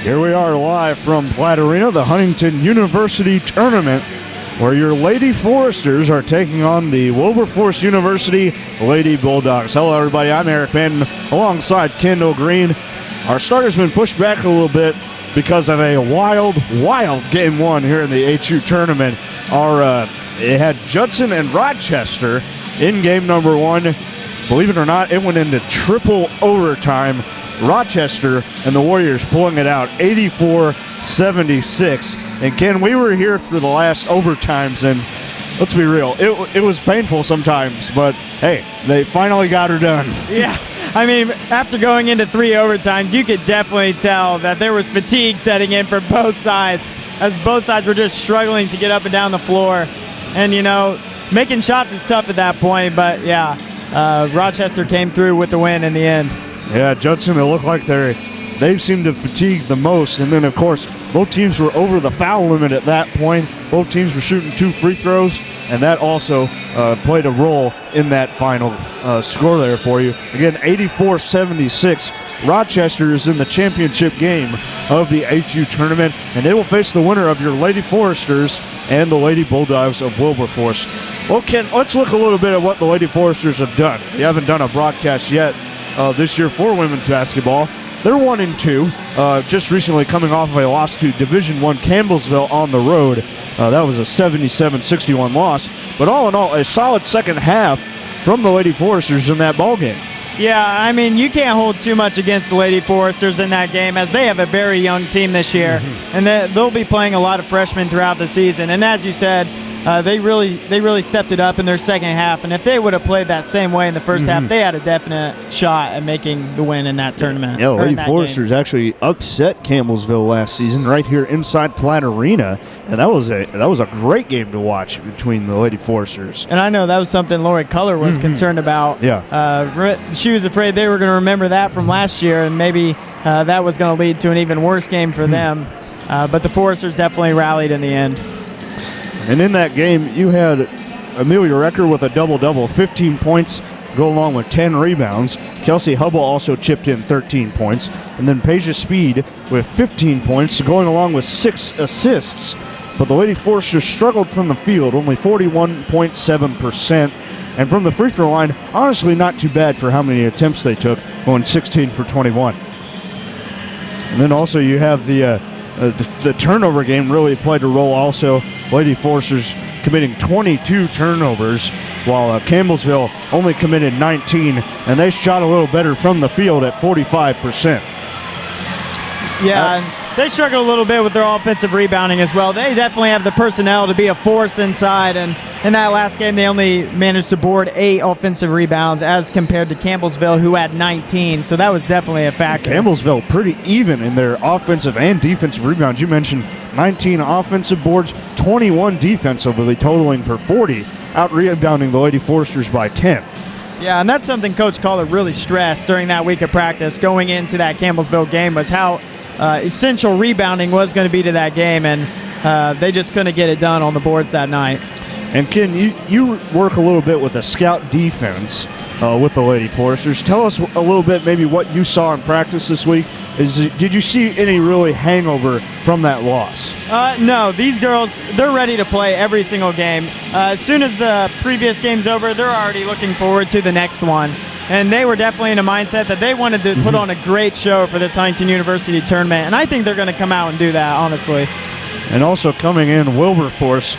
Here we are live from Platt Arena, the Huntington University Tournament, where your Lady Foresters are taking on the Wilberforce University Lady Bulldogs. Hello, everybody. I'm Eric Banton alongside Kendall Green. Our starter's been pushed back a little bit because of a wild game one here in the HU tournament. It had Judson and Rochester in game number one. Believe it or not, it went into triple overtime. Rochester and the Warriors pulling it out 84-76. And Ken, we were here for the last overtimes, and let's be real, it was painful sometimes, but hey, they finally got her done. Yeah, I mean, after going into 3 overtimes, you could definitely tell that there was fatigue setting in for both sides, as both sides were just struggling to get up and down the floor. And, you know, making shots is tough at that point, but yeah, Rochester came through with the win in the end. Yeah, Judson, it looked like they seemed to fatigue the most. And then, of course, both teams were over the foul limit at that point. Both teams were shooting 2 free throws, and that also played a role in that final score there for you. Again, 84-76. Rochester is in the championship game of the HU tournament, and they will face the winner of your Lady Foresters and the Lady Bulldogs of Wilberforce. Well, Ken, let's look a little bit at what the Lady Foresters have done. We haven't done a broadcast yet this year for women's basketball. They're 1-2, just recently coming off of a loss to Division I Campbellsville on the road. That was a 77-61 loss. But all in all, a solid second half from the Lady Foresters in that ballgame. Yeah, I mean, you can't hold too much against the Lady Foresters in that game, as they have a very young team this year. And they'll be playing a lot of freshmen throughout the season. And as you said, they really stepped it up in their second half. And if they would have played that same way in the first half, they had a definite shot at making the win in that tournament. Yeah, Lady Foresters actually upset Campbellsville last season right here inside Platt Arena, and that was a great game to watch between the Lady Foresters. And I know that was something Lori Culler was concerned about. Yeah, she was afraid they were going to remember that from last year, and maybe that was going to lead to an even worse game for them. But the Foresters definitely rallied in the end. And in that game, you had Amelia Recker with a double-double, 15 points, go along with 10 rebounds. Kelsey Hubble also chipped in 13 points. And then Paige Speed with 15 points, going along with 6 assists. But the Lady Foresters struggled from the field, only 41.7%. And from the free throw line, honestly not too bad for how many attempts they took, going 16 for 21. And then also you have the turnover game really played a role also. Lady Foresters committing 22 turnovers, while Campbellsville only committed 19, and they shot a little better from the field at 45%. Yeah, they struggle a little bit with their offensive rebounding as well. They definitely have the personnel to be a force inside, and in that last game they only managed to board 8 offensive rebounds as compared to Campbellsville, who had 19, so that was definitely a factor. Campbellsville pretty even in their offensive and defensive rebounds. You mentioned 19 offensive boards, 21 defensively, totaling for 40, out-rebounding the Lady Foresters by 10. Yeah, and that's something Coach Collar really stressed during that week of practice going into that Campbellsville game, was how essential rebounding was going to be to that game, and they just couldn't get it done on the boards that night. And Ken, you work a little bit with the scout defense with the Lady Foresters. Tell us a little bit maybe what you saw in practice this week. Did you see any really hangover from that loss? No, these girls, they're ready to play every single game. As soon as the previous game's over, they're already looking forward to the next one. And they were definitely in a mindset that they wanted to put on a great show for this Huntington University tournament. And I think they're going to come out and do that, honestly. And also coming in, Wilberforce,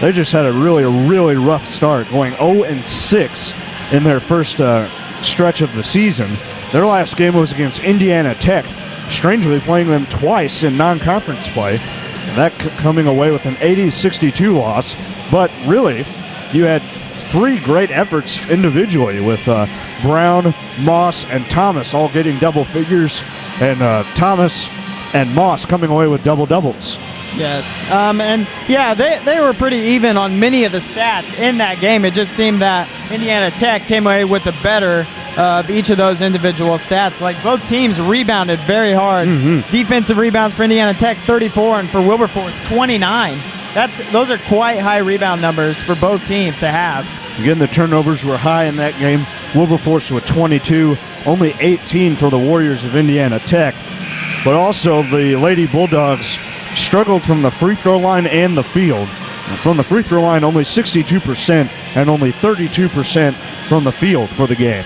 they just had a really rough start, going 0-6 in their first stretch of the season. Their last game was against Indiana Tech, strangely playing them twice in non-conference play. And that coming away with an 80-62 loss. But really, you had 3 great efforts individually with Brown, Moss, and Thomas all getting double figures, and Thomas and Moss coming away with double-doubles. Yes, and yeah, they were pretty even on many of the stats in that game. It just seemed that Indiana Tech came away with the better of each of those individual stats. Like, both teams rebounded very hard. Defensive rebounds for Indiana Tech, 34, and for Wilberforce, 29. Those are quite high rebound numbers for both teams to have. Again, the turnovers were high in that game. Wilberforce with 22, only 18 for the Warriors of Indiana Tech. but also the Lady Bulldogs struggled from the free throw line and the field. From the free throw line, only 62% and only 32% from the field for the game.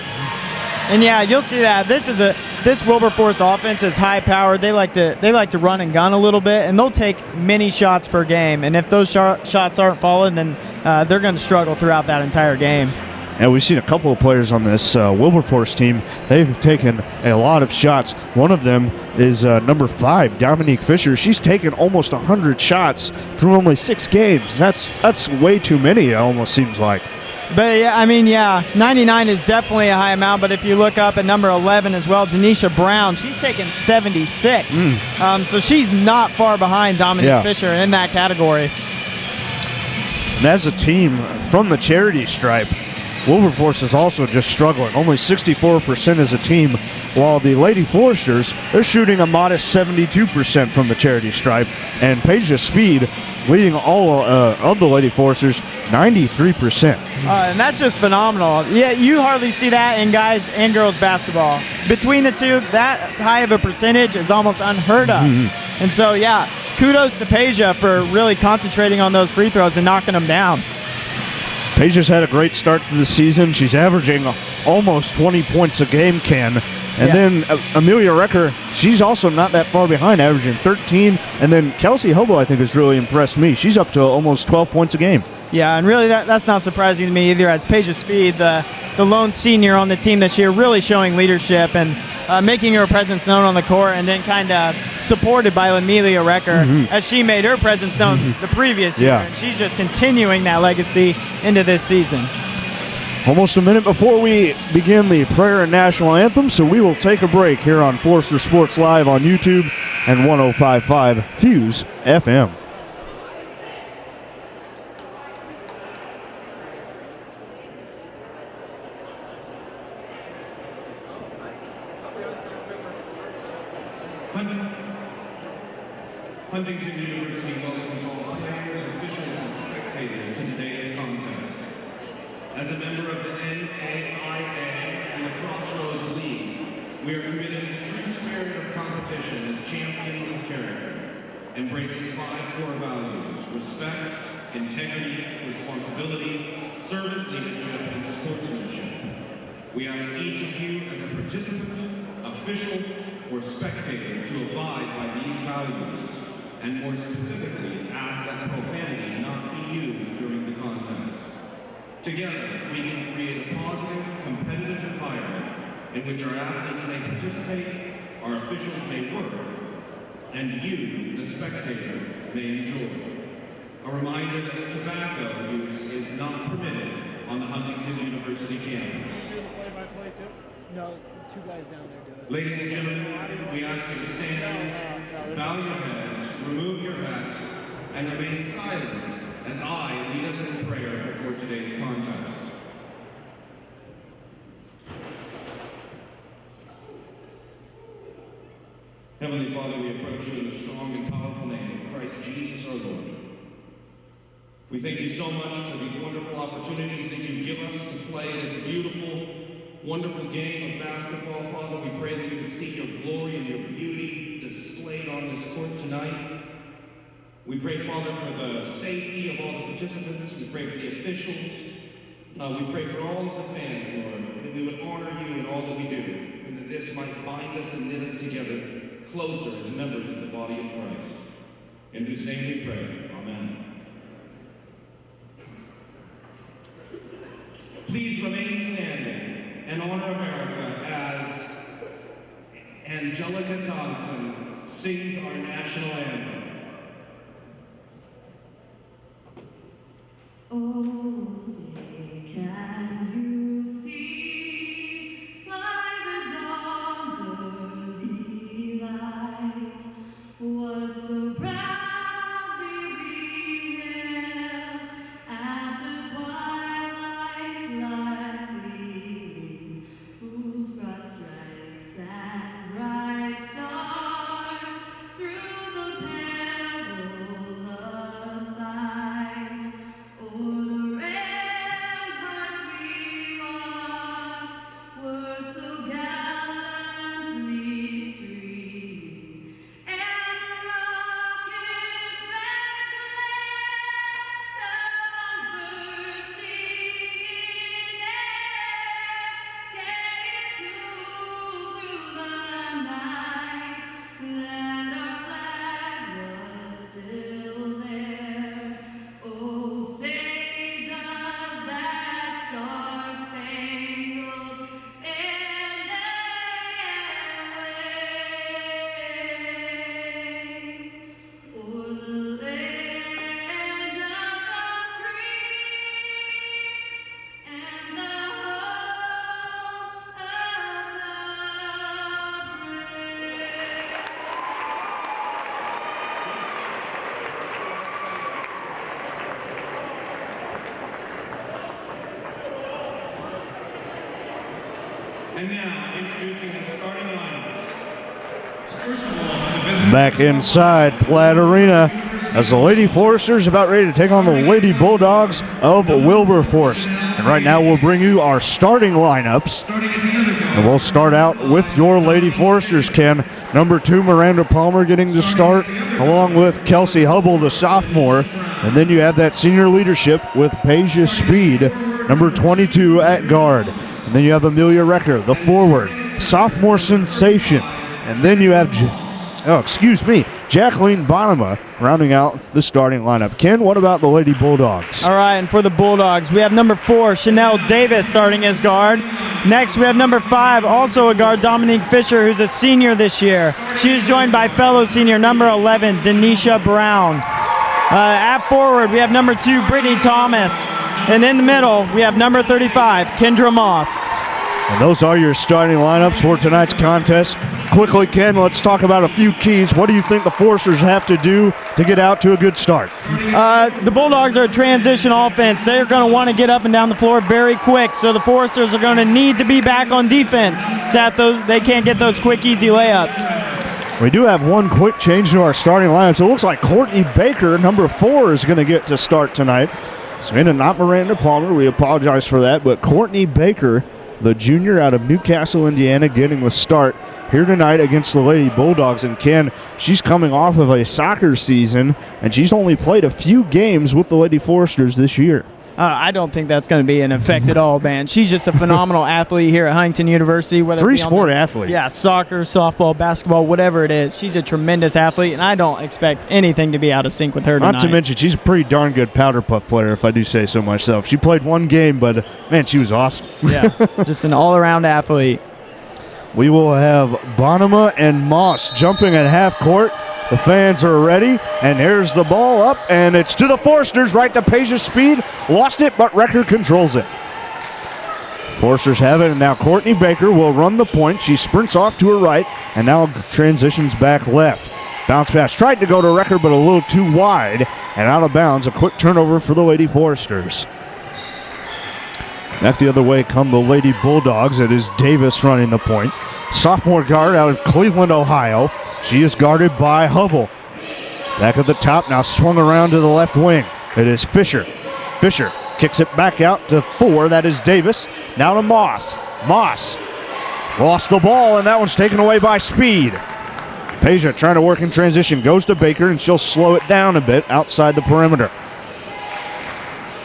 And yeah, you'll see that this Wilberforce offense is high powered. They like to run and gun a little bit, and they'll take many shots per game. And if those shots aren't falling, then they're going to struggle throughout that entire game. And we've seen a couple of players on this Wilberforce team. They've taken a lot of shots. One of them is number 5, Dominique Fisher. She's taken almost 100 shots through only 6 games. That's way too many, it almost seems like. But, yeah, I mean, yeah, 99 is definitely a high amount, but if you look up at number 11 as well, Denisha Brown, she's taken 76. So she's not far behind Dominique Fisher in that category. And as a team, from the charity stripe, Wilberforce is also just struggling. Only 64% as a team, while the Lady Foresters, they're shooting a modest 72% from the charity stripe. And Paige Speed leading all of the Lady Foresters, 93%. And that's just phenomenal. Yeah, you hardly see that in guys and girls basketball. Between the two, that high of a percentage is almost unheard of. And so, yeah, kudos to Paige for really concentrating on those free throws and knocking them down. Paige's had a great start to the season. She's averaging almost 20 points a game, Ken. And then Amelia Recker, she's also not that far behind, averaging 13. And then Kelsey Hobo, I think, has really impressed me. She's up to almost 12 points a game. Yeah, and really that's not surprising to me either, as Paige Speed, the lone senior on the team this year, really showing leadership and making her presence known on the court, and then kind of supported by Amelia Recker as she made her presence known the previous year. And she's just continuing that legacy into this season. Almost a minute before we begin the prayer and national anthem, so we will take a break here on Forster Sports Live on YouTube and 105.5 Fuse FM. Huntington University welcomes all players, officials, and spectators to today's contest. As a member of the NAIA and the Crossroads League, we are committed to the true spirit of competition as champions of character, embracing 5 core values: respect, integrity, responsibility, servant leadership, and sportsmanship. We ask each of you as a participant, official, or spectator to abide by these values, and more specifically, ask that profanity not be used during the contest. Together, we can create a positive, competitive environment in which our athletes may participate, our officials may work, and you, the spectator, may enjoy. A reminder that tobacco use is not permitted on the Huntington University campus. No, 2 guys down there do it. Ladies and gentlemen, we ask you to stand, bow your heads, remove your hats, and remain silent as I lead us in prayer before today's contest. Heavenly Father, we approach you in the strong and powerful name of Christ Jesus our Lord. We thank you so much for these wonderful opportunities that you give us to play this beautiful, wonderful game of basketball. Father, we pray that we would see your glory and your beauty displayed on this court tonight. We pray, Father, for the safety of all the participants. We pray for the officials. We pray for all of the fans, Lord, that we would honor you in all that we do, and that this might bind us and knit us together closer as members of the body of Christ. In whose name we pray. Amen. Please remain standing and honor America as Angelica Thompson sings our national anthem. Oh, say, can you see by the dawn's early light what so proudly we hailed at the twilight's last gleaming, whose broad stripes and bright stars through the perilous fight o'er the red And now, introducing the starting lineups. First of all, Back inside Platt Arena as the Lady Foresters about ready to take on the Lady Bulldogs of Wilberforce. And right now we'll bring you our starting lineups. And we'll start out with your Lady Foresters, Ken. Number 2, Miranda Palmer getting the start, along with Kelsey Hubble, the sophomore. And then you have that senior leadership with Paige Speed, number 22 at guard. And then you have Amelia Recker, the forward, sophomore sensation. And then you have, Jacqueline Bonema rounding out the starting lineup. Ken, what about the Lady Bulldogs? All right, and for the Bulldogs, we have number 4, Chanel Davis, starting as guard. Next, we have number 5, also a guard, Dominique Fisher, who's a senior this year. She is joined by fellow senior number 11, Denisha Brown. At forward, we have number 2, Brittany Thomas. And in the middle, we have number 35, Kendra Moss. And those are your starting lineups for tonight's contest. Quickly, Ken, let's talk about a few keys. What do you think the Foresters have to do to get out to a good start? The Bulldogs are a transition offense. They're going to want to get up and down the floor very quick, so the Foresters are going to need to be back on defense so that they can't get those quick, easy layups. We do have one quick change to our starting lineups. It looks like Courtney Baker, number 4, is going to get to start tonight. So, not Miranda Palmer. We apologize for that, but Courtney Baker, the junior out of Newcastle, Indiana, getting the start here tonight against the Lady Bulldogs. And Ken, she's coming off of a soccer season, and she's only played a few games with the Lady Foresters this year. I don't think that's going to be an effect at all, man. She's just a phenomenal athlete here at Huntington University. Three-sport athlete. Yeah, soccer, softball, basketball, whatever it is. She's a tremendous athlete, and I don't expect anything to be out of sync with her tonight. Not to mention, she's a pretty darn good powder puff player, if I do say so myself. She played one game, but, man, she was awesome. Yeah, just an all-around athlete. We will have Bonema and Moss jumping at half court. The fans are ready, and here's the ball up, and it's to the Foresters, right to Paige Speed. Lost it, but Recker controls it. Foresters have it, and now Courtney Baker will run the point. She sprints off to her right, and now transitions back left. Bounce pass tried to go to Recker, but a little too wide, and out of bounds. A quick turnover for the Lady Foresters. Back the other way come the Lady Bulldogs. It is Davis running the point. Sophomore guard out of Cleveland, Ohio. She is guarded by Hubble. Back at the top, now swung around to the left wing. It is Fisher. Fisher kicks it back out to 4. That is Davis. Now to Moss. Moss lost the ball, and that one's taken away by Speed. Peja trying to work in transition. Goes to Baker, and she'll slow it down a bit outside the perimeter.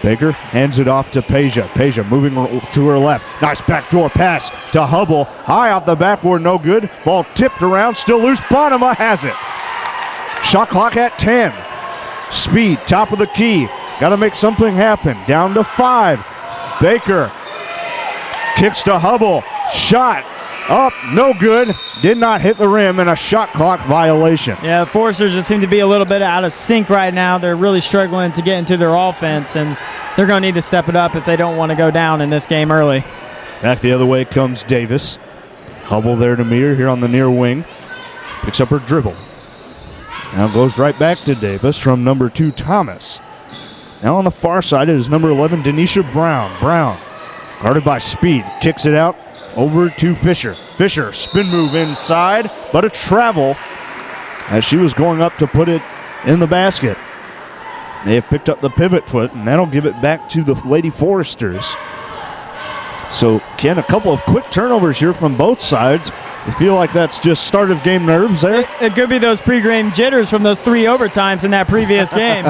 Baker hands it off to Peja. Peja moving to her left. Nice backdoor pass to Hubble. High off the backboard, no good. Ball tipped around, still loose. Bonema has it. Shot clock at 10. Speed, top of the key. Got to make something happen. Down to 5. Baker kicks to Hubble. Shot up, no good. Did not hit the rim, and a shot clock violation. Yeah, the Foresters just seem to be a little bit out of sync right now. They're really struggling to get into their offense, and they're going to need to step it up if they don't want to go down in this game early. Back the other way comes Davis. Hubble there to meet her here on the near wing. Picks up her dribble. Now goes right back to Davis from number 2, Thomas. Now on the far side, it is number 11, Denisha Brown. Brown, guarded by Speed, kicks it out over to Fisher. Fisher, spin move inside, but a travel as she was going up to put it in the basket. They have picked up the pivot foot, and that'll give it back to the Lady Foresters. So, Ken, a couple of quick turnovers here from both sides. You feel like that's just start of game nerves there? It could be those pre-game jitters from those 3 overtimes in that previous game.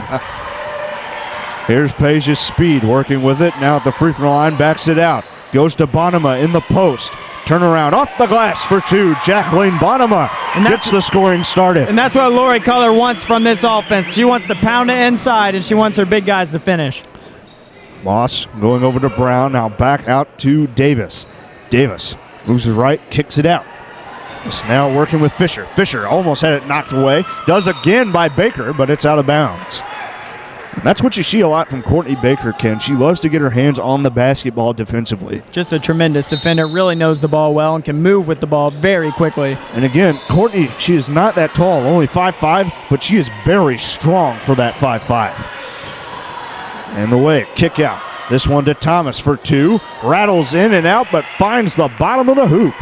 Here's Paige Speed working with it. Now at the free throw line, backs it out. Goes to Bonema in the post. Turnaround off the glass for 2. Jacqueline Bonema gets the scoring started. And that's what Lori Culler wants from this offense. She wants to pound it inside, and she wants her big guys to finish. Moss going over to Brown. Now back out to Davis. Davis moves to the right, kicks it out. It's now working with Fisher. Fisher almost had it knocked away. Does again by Baker, but it's out of bounds. That's what you see a lot from Courtney Baker, Ken. She loves to get her hands on the basketball defensively. Just a tremendous defender, really knows the ball well and can move with the ball very quickly. And again, Courtney, she is not that tall, only 5'5", but she is very strong for that 5'5". And the way, kick out. This one to Thomas for 2. Rattles in and out, but finds the bottom of the hoop.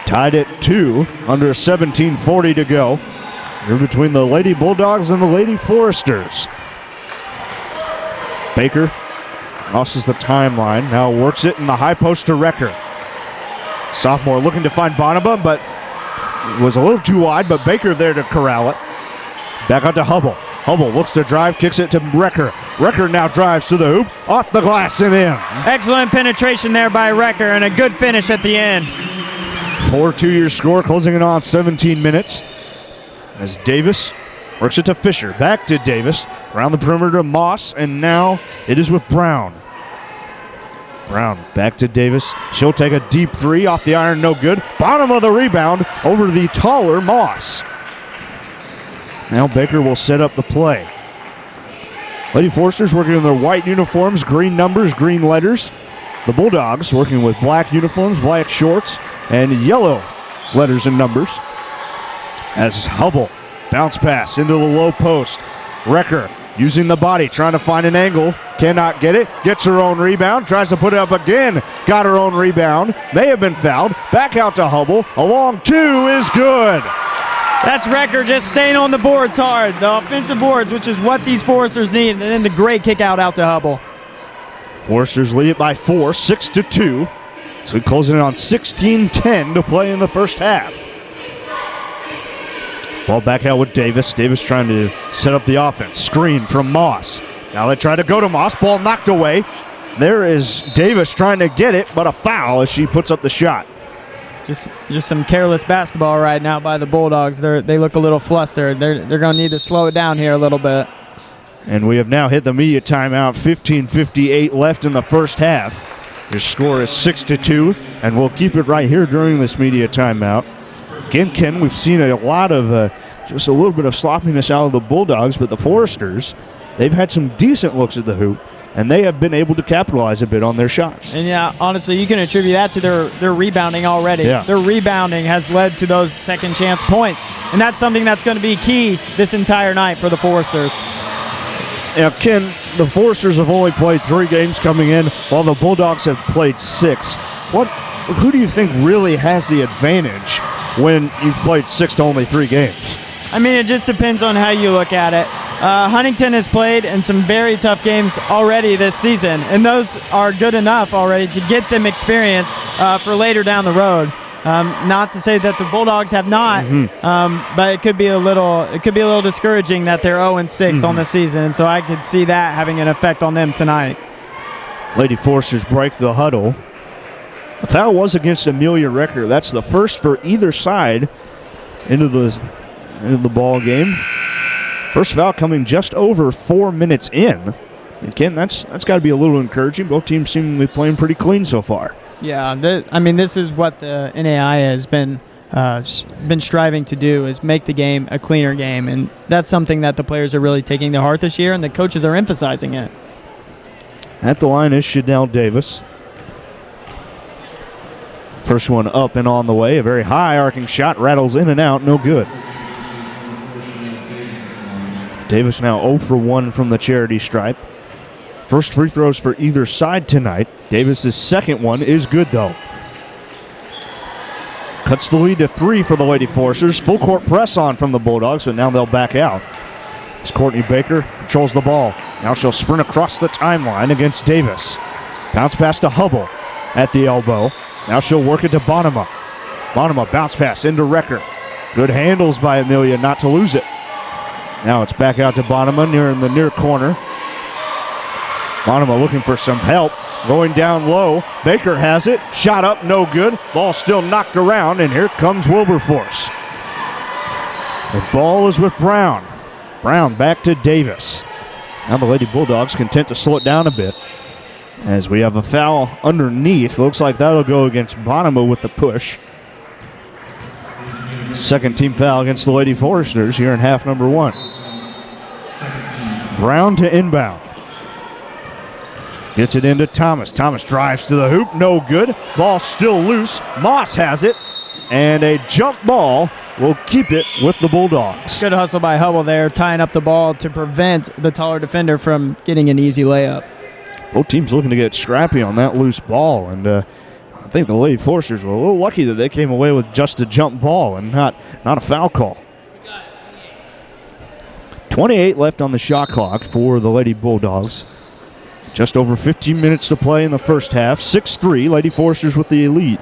Tied at 2, under 17:40 to go. Here between the Lady Bulldogs and the Lady Foresters. Baker crosses the timeline, now works it in the high post to Recker. Sophomore looking to find Bonaba, but it was a little too wide, but Baker there to corral it. Back out to Hubble. Hubble looks to drive, kicks it to Recker. Recker now drives to the hoop, off the glass and in. Excellent penetration there by Recker and a good finish at the end. 4-2 your score, closing it on 17 minutes. As Davis works it to Fisher. Back to Davis. Around the perimeter to Moss, and now it is with Brown. Brown back to Davis. She'll take a deep 3 off the iron, no good. Bottom of the rebound over the taller Moss. Now Baker will set up the play. Lady Foresters working in their white uniforms, green numbers, green letters. The Bulldogs working with black uniforms, black shorts, and yellow letters and numbers. As Hubble, bounce pass into the low post. Recker using the body, trying to find an angle. Cannot get it. Gets her own rebound. Tries to put it up again. Got her own rebound. May have been fouled. Back out to Hubble. A long 2 is good. That's Recker just staying on the boards hard. The offensive boards, which is what these Foresters need. And then the great kick out to Hubble. Foresters lead it by 4, 6-2. So closing it on 16-10 to play in the first half. Ball back out with Davis. Davis trying to set up the offense. Screen from Moss. Now they try to go to Moss. Ball knocked away. There is Davis trying to get it, but a foul as she puts up the shot. Just some careless basketball right now by the Bulldogs. They look a little flustered. They're going to need to slow it down here a little bit. And we have now hit the media timeout. 15:58 left in the first half. Your score is 6-2, and we'll keep it right here during this media timeout. Again, Ken, we've seen a lot of just a little bit of sloppiness out of the Bulldogs, but the Foresters, they've had some decent looks at the hoop, and they have been able to capitalize a bit on their shots. And yeah, honestly, you can attribute that to their rebounding already. Yeah. Their rebounding has led to those second chance points, and that's something that's going to be key this entire night for the Foresters. Now, Ken, the Foresters have only played 3 games coming in, while the Bulldogs have played 6. Who do you think really has the advantage when you've played 6 to only 3 games? I mean, it just depends on how you look at it. Huntington has played in some very tough games already this season, and those are good enough already to get them experience for later down the road. Not to say that the Bulldogs have not, but it could be a little discouraging that they're 0-6 on the season, and so I could see that having an effect on them tonight. Lady Foresters break the huddle. The foul was against Amelia Recker. That's the first for either side into the ball game. First foul coming just over 4 minutes in. And Ken, that's got to be a little encouraging. Both teams seem to be playing pretty clean so far. Yeah, this is what the NAI has been striving to do, is make the game a cleaner game, and that's something that the players are really taking to heart this year, and the coaches are emphasizing it. At the line is Chanel Davis. First one up and on the way. A very high arcing shot, rattles in and out, no good. Davis now 0 for 1 from the charity stripe. First free throws for either side tonight. Davis's second one is good though. Cuts the lead to 3 for the Lady Foresters. Full court press on from the Bulldogs, but now they'll back out. As Courtney Baker controls the ball. Now she'll sprint across the timeline against Davis. Bounce pass to Hubble at the elbow. Now she'll work it to Bonema. Bonema bounce pass into Recker. Good handles by Amelia not to lose it. Now it's back out to Bonema in the near corner. Bonema looking for some help. Going down low. Baker has it. Shot up, no good. Ball still knocked around, and here comes Wilberforce. The ball is with Brown. Brown back to Davis. Now the Lady Bulldogs content to slow it down a bit. As we have a foul underneath. Looks like that'll go against Bonema with the push. Second team foul against the Lady Foresters here in half number 1. Brown to inbound. Gets it into Thomas. Thomas drives to the hoop. No good. Ball still loose. Moss has it. And a jump ball will keep it with the Bulldogs. Good hustle by Hubble there, tying up the ball to prevent the taller defender from getting an easy layup. Both teams looking to get scrappy on that loose ball, and I think the Lady Foresters were a little lucky that they came away with just a jump ball and not a foul call. 28 left on the shot clock for the Lady Bulldogs. Just over 15 minutes to play in the first half. 6-3, Lady Foresters with the lead.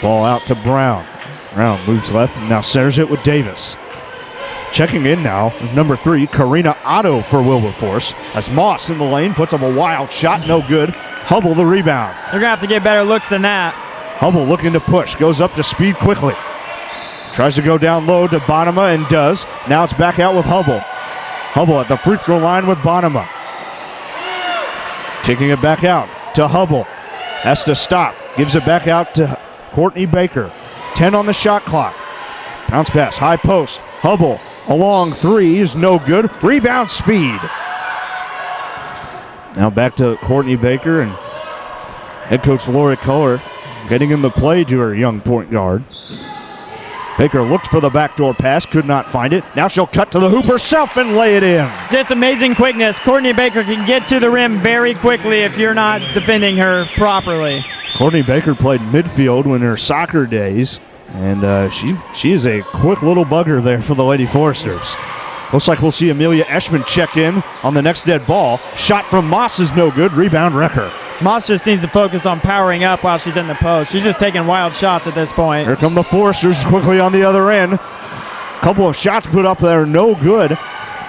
Ball out to Brown. Brown moves left and now centers it with Davis. Checking in now, number 3, Karina Otto for Wilberforce. As Moss in the lane puts up a wild shot, no good. Hubble the rebound. They're going to have to get better looks than that. Hubble looking to push, goes up to speed quickly. Tries to go down low to Bonema and does. Now it's back out with Hubble. Hubble at the free throw line with Bonema. Kicking it back out to Hubble. Has to stop. Gives it back out to Courtney Baker. 10 on the shot clock. Bounce pass, high post. Hubble, a long three is no good. Rebound Speed. Now back to Courtney Baker and head coach Lori Culler getting in the play to her young point guard. Baker looked for the backdoor pass, could not find it. Now she'll cut to the hoop herself and lay it in. Just amazing quickness. Courtney Baker can get to the rim very quickly if you're not defending her properly. Courtney Baker played midfield in her soccer days, and she is a quick little bugger there for the Lady Foresters. Looks like we'll see Amelia Eschman check in on the next dead ball. Shot from Moss is no good. Rebound Wrecker. Moss just needs to focus on powering up while she's in the post. She's just taking wild shots at this point. Here come the Foresters quickly on the other end. Couple of shots put up there, no good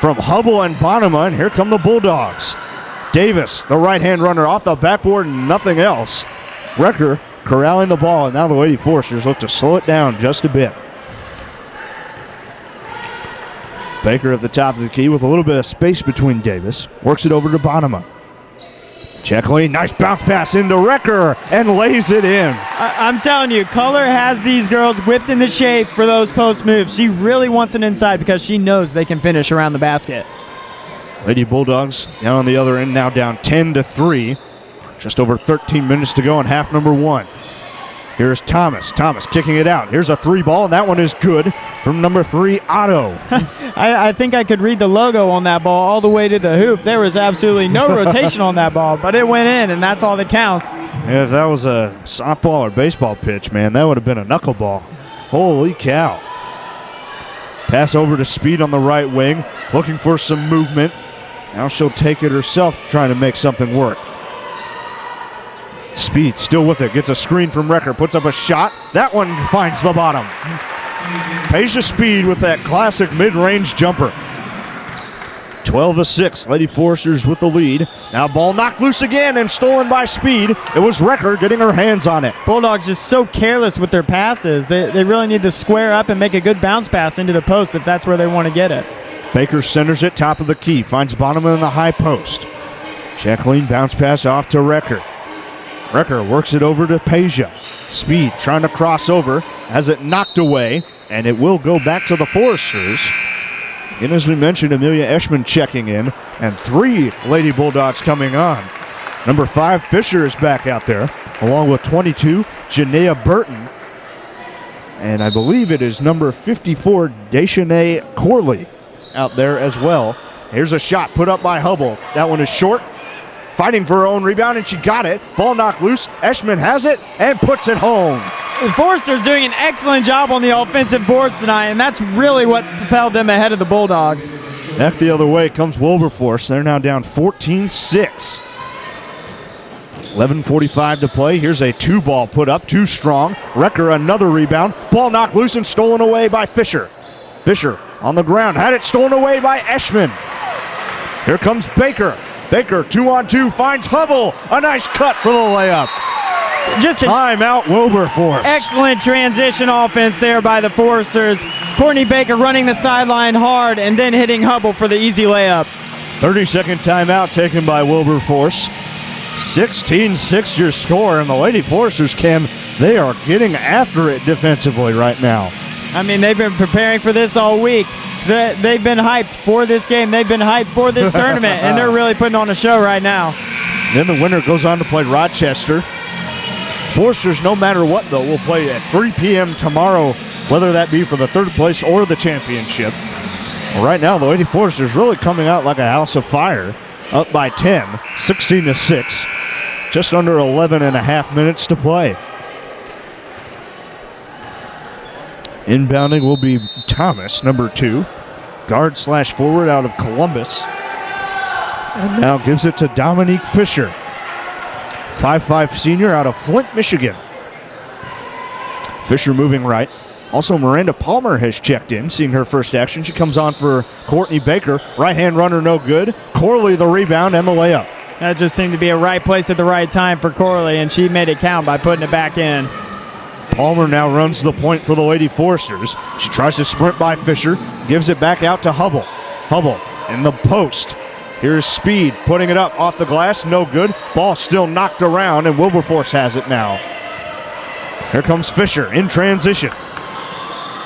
from Hubble and Bonema, and here come the Bulldogs. Davis, the right-hand runner, off the backboard and nothing else. Wrecker corralling the ball, and now the Lady Foresters look to slow it down just a bit. Baker at the top of the key with a little bit of space between Davis. Works it over to Bonema. Check lane, nice bounce pass into Wrecker and lays it in. I'm telling you, Culler has these girls whipped into shape for those post moves. She really wants it inside because she knows they can finish around the basket. Lady Bulldogs down on the other end, now down 10-3. Just over 13 minutes to go in half number 1. Here's Thomas. Thomas kicking it out. Here's a three ball, and that one is good from number 3, Otto. I think I could read the logo on that ball all the way to the hoop. There was absolutely no rotation on that ball, but it went in, and that's all that counts. Yeah, if that was a softball or baseball pitch, man, that would have been a knuckleball. Holy cow. Pass over to Speed on the right wing, looking for some movement. Now she'll take it herself, trying to make something work. Speed still with it, gets a screen from Wrecker, puts up a shot. That one finds the bottom. Peja Speed with that classic mid-range jumper. 12-6, Lady Foresters with the lead. Now ball knocked loose again and stolen by Speed. It was Wrecker getting her hands on it. Bulldogs just so careless with their passes. They really need to square up and make a good bounce pass into the post if that's where they want to get it. Baker centers it, top of the key, finds Bonema in the high post. Check lean, bounce pass off to Wrecker. Wrecker works it over to Peja. Speed trying to cross over, has it knocked away, and it will go back to the Foresters. And as we mentioned, Amelia Eschman checking in, and 3 Lady Bulldogs coming on. Number 5, Fisher is back out there, along with 22, Janaea Burton. And I believe it is number 54, Deshanae Corley out there as well. Here's a shot put up by Hubble. That one is short. Fighting for her own rebound, and she got it. Ball knocked loose. Eschman has it and puts it home. The Foresters doing an excellent job on the offensive boards tonight, and that's really what propelled them ahead of the Bulldogs. Back the other way comes Wilberforce. They're now down 14-6. 11:45 to play. Here's a 2-ball put up, too strong. Wrecker another rebound. Ball knocked loose and stolen away by Fisher. Fisher on the ground, had it stolen away by Eschman. Here comes Baker. Baker, 2-on-2, finds Hubble. A nice cut for the layup. Just a timeout, Wilberforce. Excellent transition offense there by the Foresters. Courtney Baker running the sideline hard and then hitting Hubble for the easy layup. 30-second timeout taken by Wilberforce. 16-6 your score, and the Lady Foresters, Kim, they are getting after it defensively right now. I mean, they've been preparing for this all week. They've been hyped for this game. They've been hyped for this tournament, and they're really putting on a show right now. Then the winner goes on to play Rochester. Foresters, no matter what, though, will play at 3 p.m. tomorrow, whether that be for the third place or the championship. Well, right now, the Lady Foresters really coming out like a house of fire. up by 10, 16-6. Just under 11 and a half minutes to play. Inbounding will be Thomas, number 2. Guard / forward out of Columbus. And now gives it to Dominique Fisher. 5'5" senior out of Flint, Michigan. Fisher moving right. Also, Miranda Palmer has checked in, seeing her first action. She comes on for Courtney Baker. Right-hand runner, no good. Corley the rebound and the layup. That just seemed to be a right place at the right time for Corley, and she made it count by putting it back in. Palmer now runs the point for the Lady Foresters. She tries to sprint by Fisher, gives it back out to Hubble. Hubble in the post. Here's Speed putting it up off the glass, no good. Ball still knocked around, and Wilberforce has it now. Here comes Fisher in transition.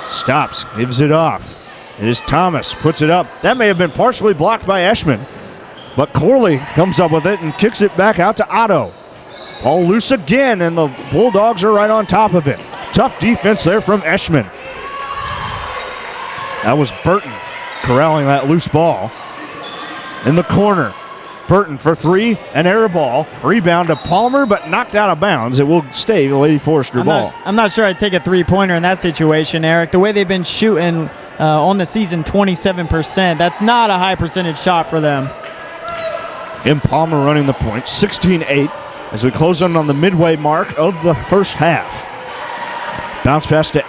Stops, gives it off. It is Thomas, puts it up. That may have been partially blocked by Eschman, but Corley comes up with it and kicks it back out to Otto. Ball loose again, and the Bulldogs are right on top of it. Tough defense there from Eschman. That was Burton corralling that loose ball. In the corner, Burton for 3, an air ball. Rebound to Palmer, but knocked out of bounds. It will stay the Lady Forester ball. I'm not sure I'd take a three-pointer in that situation, Eric. The way they've been shooting on the season, 27%, that's not a high percentage shot for them. And Palmer running the point, 16-8, as we close on the midway mark of the first half. Bounce pass to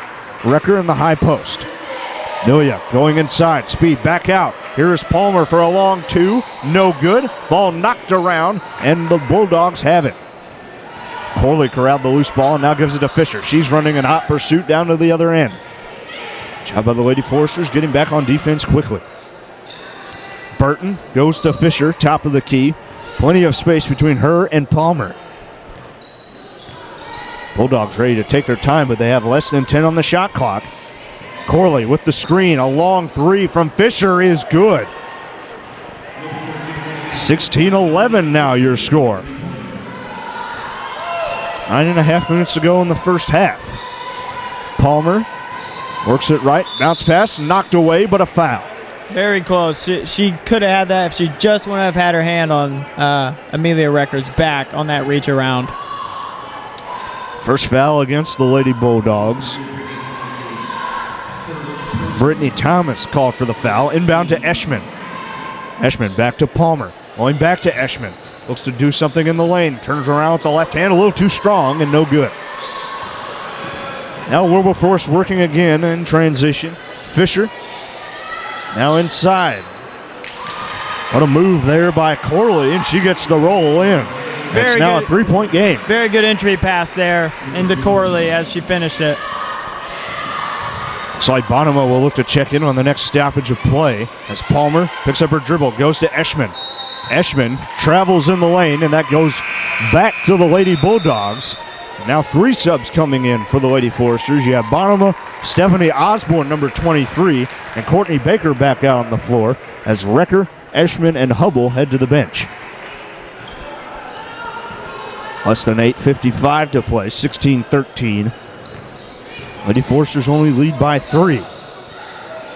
Recker in the high post. Milia going inside, Speed back out. Here is Palmer for a long 2, no good. Ball knocked around, and the Bulldogs have it. Corley corralled the loose ball and now gives it to Fisher. She's running in hot pursuit down to the other end. Job by the Lady Foresters, getting back on defense quickly. Burton goes to Fisher, top of the key. Plenty of space between her and Palmer. Bulldogs ready to take their time, but they have less than 10 on the shot clock. Corley with the screen, a long 3 from Fisher is good. 16-11 now your score. 9.5 minutes to go in the first half. Palmer works it right, bounce pass, knocked away, but a foul. Very close. She could have had that if she just wouldn't have had her hand on Amelia Recker's back on that reach around. First foul against the Lady Bulldogs. Brittany Thomas called for the foul. Inbound to Eschman. Eschman back to Palmer. Going back to Eschman. Looks to do something in the lane. Turns around with the left hand. A little too strong and no good. Now Wilberforce working again in transition. Fisher now inside. What a move there by Corley, and she gets the roll in. It's now a 3-point game. Very good entry pass there into Corley as she finished it. Looks like Bonema will look to check in on the next stoppage of play as Palmer picks up her dribble, goes to Eschman. Eschman travels in the lane, and that goes back to the Lady Bulldogs. Now 3 subs coming in for the Lady Foresters. You have Bonema, Stephanie Osborne, number 23, and Courtney Baker back out on the floor as Recker, Eschman, and Hubble head to the bench. Less than 8:55 to play, 16-13. Lady Foresters only lead by 3.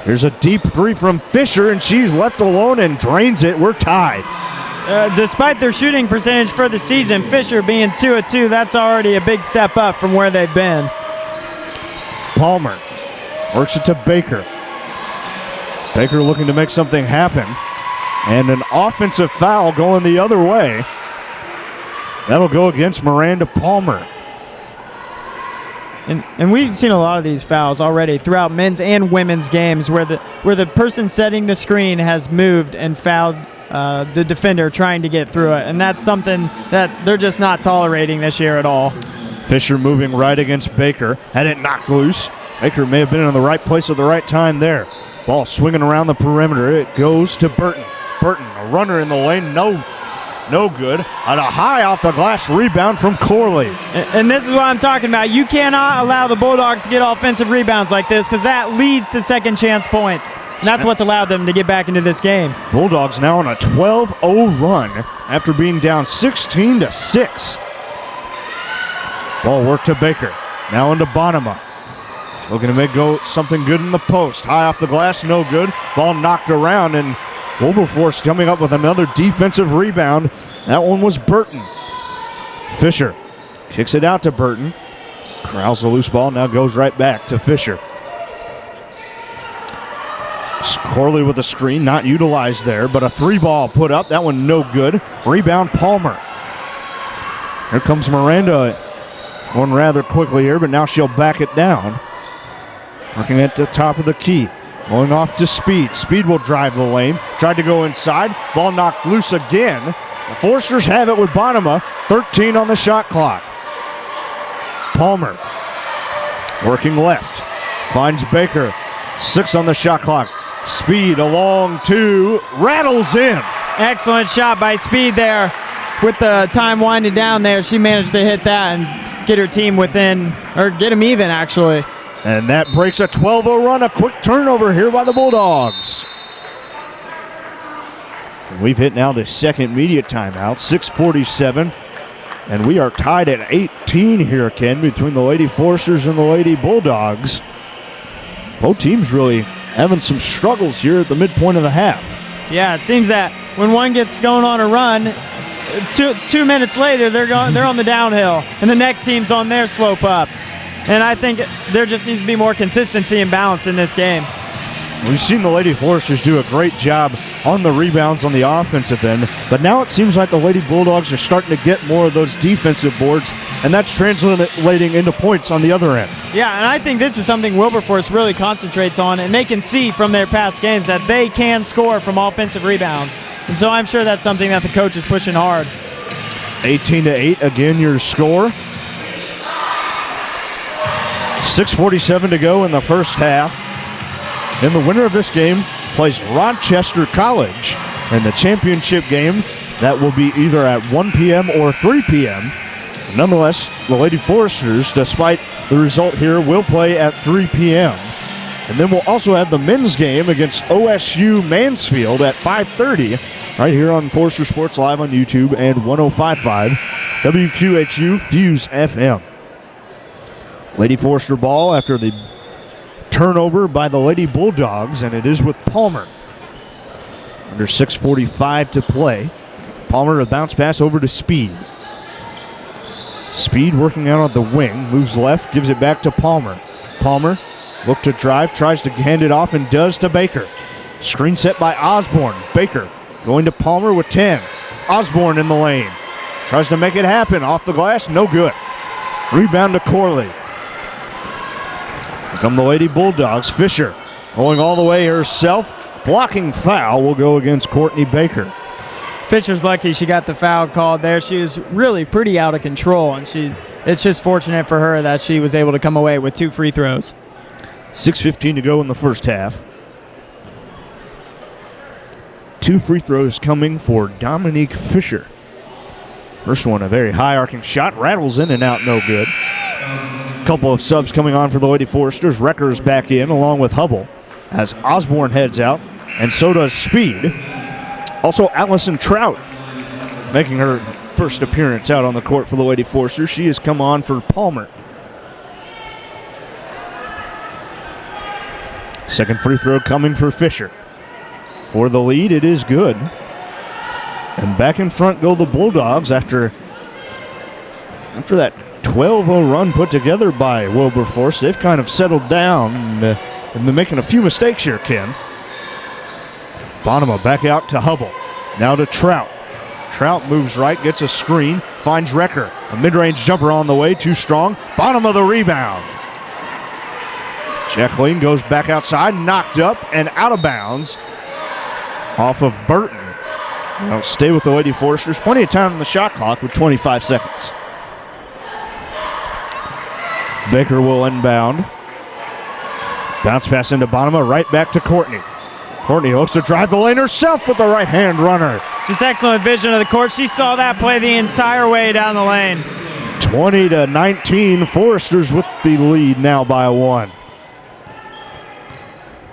Here's a deep 3 from Fisher, and she's left alone and drains it. We're tied. Despite their shooting percentage for the season, Fisher being 2 of 2, that's already a big step up from where they've been. Palmer works it to Baker. Baker looking to make something happen. And an offensive foul going the other way. That'll go against Miranda Palmer. And we've seen a lot of these fouls already throughout men's and women's games where the person setting the screen has moved and fouled the defender trying to get through it. And that's something that they're just not tolerating this year at all. Fisher moving right against Baker. Had it knocked loose. Baker may have been in the right place at the right time there. Ball swinging around the perimeter. It goes to Burton. Burton, a runner in the lane. No good. And a high off the glass rebound from Corley. And this is what I'm talking about. You cannot allow the Bulldogs to get offensive rebounds like this because that leads to second chance points. And that's what's allowed them to get back into this game. Bulldogs now on a 12-0 run after being down 16-6. Ball work to Baker. Now into Bonema. Looking to make go something good in the post. High off the glass, no good. Ball knocked around, and Wilberforce coming up with another defensive rebound. That one was Burton. Fisher kicks it out to Burton. Corrals the loose ball, now goes right back to Fisher. Corley with a screen, not utilized there, but a 3-ball put up. That one no good. Rebound Palmer. Here comes Miranda. One rather quickly here, but now she'll back it down. Working at the top of the key. Going off to Speed. Speed will drive the lane. Tried to go inside. Ball knocked loose again. The Forsters have it with Bonema. 13 on the shot clock. Palmer working left. Finds Baker. 6 on the shot clock. Speed along 2. Rattles in. Excellent shot by Speed there. With the time winding down there, she managed to hit that and get her team within, or get them even actually. And that breaks a 12-0 run. A quick turnover here by the Bulldogs. And we've hit now the second media timeout, 6:47. And we are tied at 18 here, Ken, between the Lady Forsters and the Lady Bulldogs. Both teams really having some struggles here at the midpoint of the half. Yeah, it seems that when one gets going on a run, two minutes later they're on the downhill, and the next team's on their slope up. And I think there just needs to be more consistency and balance in this game. We've seen the Lady Foresters do a great job on the rebounds on the offensive end, but now it seems like the Lady Bulldogs are starting to get more of those defensive boards, and that's translating into points on the other end. Yeah, and I think this is something Wilberforce really concentrates on, and they can see from their past games that they can score from offensive rebounds. And so I'm sure that's something that the coach is pushing hard. 18-8, again your score. 6:47 to go in the first half. And the winner of this game plays Rochester College in the championship game. That will be either at 1 p.m. or 3 p.m. Nonetheless, the Lady Foresters, despite the result here, will play at 3 p.m. And then we'll also have the men's game against OSU Mansfield at 5:30 right here on Forester Sports Live on YouTube and 105.5 WQHU Fuse FM. Lady Forester ball after the turnover by the Lady Bulldogs, and it is with Palmer. Under 6:45 to play. Palmer, a bounce pass over to Speed. Speed working out on the wing, moves left, gives it back to Palmer. Palmer, look to drive, tries to hand it off, and does to Baker. Screen set by Osborne. Baker going to Palmer with 10. Osborne in the lane. Tries to make it happen. Off the glass, no good. Rebound to Corley. Here come the Lady Bulldogs. Fisher going all the way herself. Blocking foul will go against Courtney Baker. Fisher's lucky she got the foul called there. She was really pretty out of control, and it's just fortunate for her that she was able to come away with 2 free throws. 6:15 to go in the first half. 2 free throws coming for Dominique Fisher. First one, a very high arcing shot, rattles in and out, no good. Couple of subs coming on for the Lady Foresters. Wrecker's back in along with Hubble as Osborne heads out, and so does Speed. Also, Allison Trout making her first appearance out on the court for the Lady Foresters. She has come on for Palmer. Second free throw coming for Fisher. For the lead, it is good. And back in front go the Bulldogs after that 12-0 run put together by Wilberforce. They've kind of settled down and been making a few mistakes here, Ken. Bonema back out to Hubble. Now to Trout. Trout moves right, gets a screen, finds Wrecker. A mid-range jumper on the way, too strong. Bonema the rebound. Jacqueline goes back outside, knocked up and out of bounds off of Burton. Now stay with the Lady Foresters. Plenty of time on the shot clock with 25 seconds. Baker will inbound. Bounce pass into Bonema, right back to Courtney. Courtney looks to drive the lane herself with the right-hand runner. Just excellent vision of the court. She saw that play the entire way down the lane. 20-19, Foresters with the lead now by 1.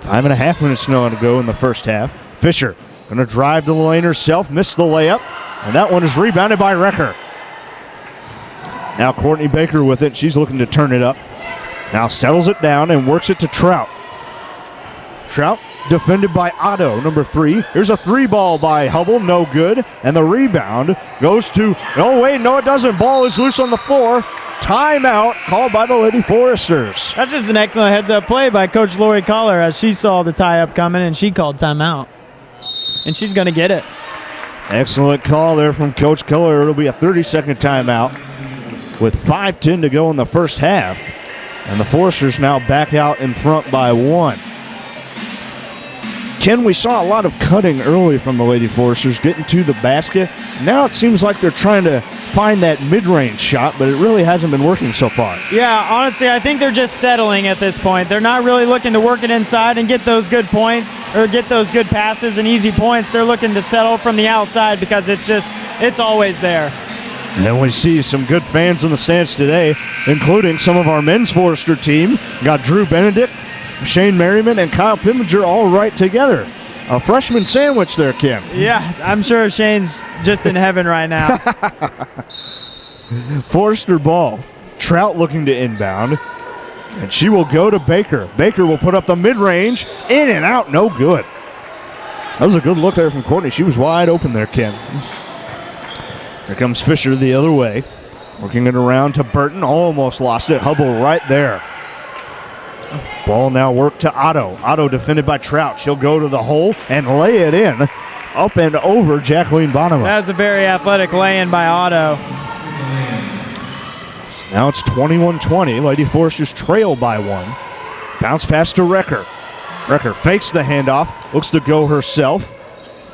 5.5 minutes now to go in the first half. Fisher going to drive to the lane herself, missed the layup, and that one is rebounded by Wrecker. Now Courtney Baker with it. She's looking to turn it up. Now settles it down and works it to Trout. Trout defended by Otto, number 3. Here's a 3-ball by Hubble, no good. And the rebound goes to, oh wait, no it doesn't. Ball is loose on the floor. Timeout called by the Lady Foresters. That's just an excellent heads-up play by Coach Lori Collar as she saw the tie-up coming and she called timeout. And she's going to get it. Excellent call there from Coach Collar. It'll be a 30-second timeout with 5:10 to go in the first half. And the Foresters now back out in front by 1. Ken, we saw a lot of cutting early from the Lady Foresters, getting to the basket. Now it seems like they're trying to find that mid-range shot, but it really hasn't been working so far. Yeah, honestly, I think they're just settling at this point. They're not really looking to work it inside and get those good points or get those good passes and easy points. They're looking to settle from the outside because it's always there. And we see some good fans in the stands today, including some of our men's Forester team. Got Drew Benedict, Shane Merriman, and Kyle Pimminger all right together. A freshman sandwich there, Ken. Yeah, I'm sure Shane's just in heaven right now. Forester ball. Trout looking to inbound. And she will go to Baker. Baker will put up the mid-range. In and out, no good. That was a good look there from Courtney. She was wide open there, Ken. Here comes Fisher the other way. Working it around to Burton. Almost lost it. Hubble right there. Ball now worked to Otto. Otto defended by Trout. She'll go to the hole and lay it in. Up and over Jacqueline Bonema. That was a very athletic lay-in by Otto. So now it's 21-20. Lady Foresters trail by 1. Bounce pass to Recker. Recker fakes the handoff. Looks to go herself.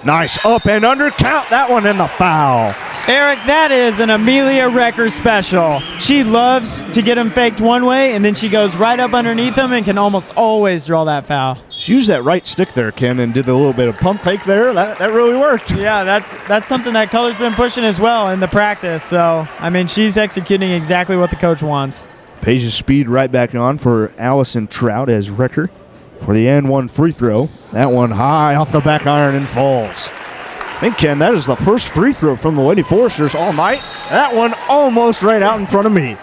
Nice up and under. Count that one in the foul. Eric, that is an Amelia Recker special. She loves to get him faked one way, and then she goes right up underneath him and can almost always draw that foul. She used that right stick there, Ken, and did a little bit of pump fake there. That really worked. Yeah, that's something that Color's been pushing as well in the practice. So, I mean, she's executing exactly what the coach wants. Page's speed right back on for Allison Trout as Recker for the and one free throw. That one high off the back iron and falls. I think, Ken, that is the first free throw from the Lady Foresters all night. That one almost right out in front of me.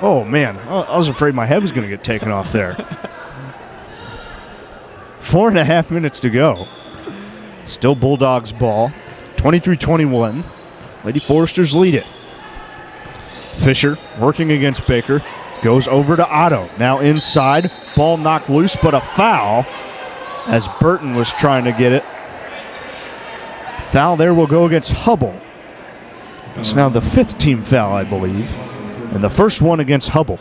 Oh, man. I was afraid my head was going to get taken off there. 4.5 minutes to go. Still Bulldogs ball. 23-21. Lady Foresters lead it. Fisher working against Baker. Goes over to Otto. Now inside. Ball knocked loose, but a foul as Burton was trying to get it. Foul there will go against Hubble. It's now the 5th team foul, I believe. And the first one against Hubble.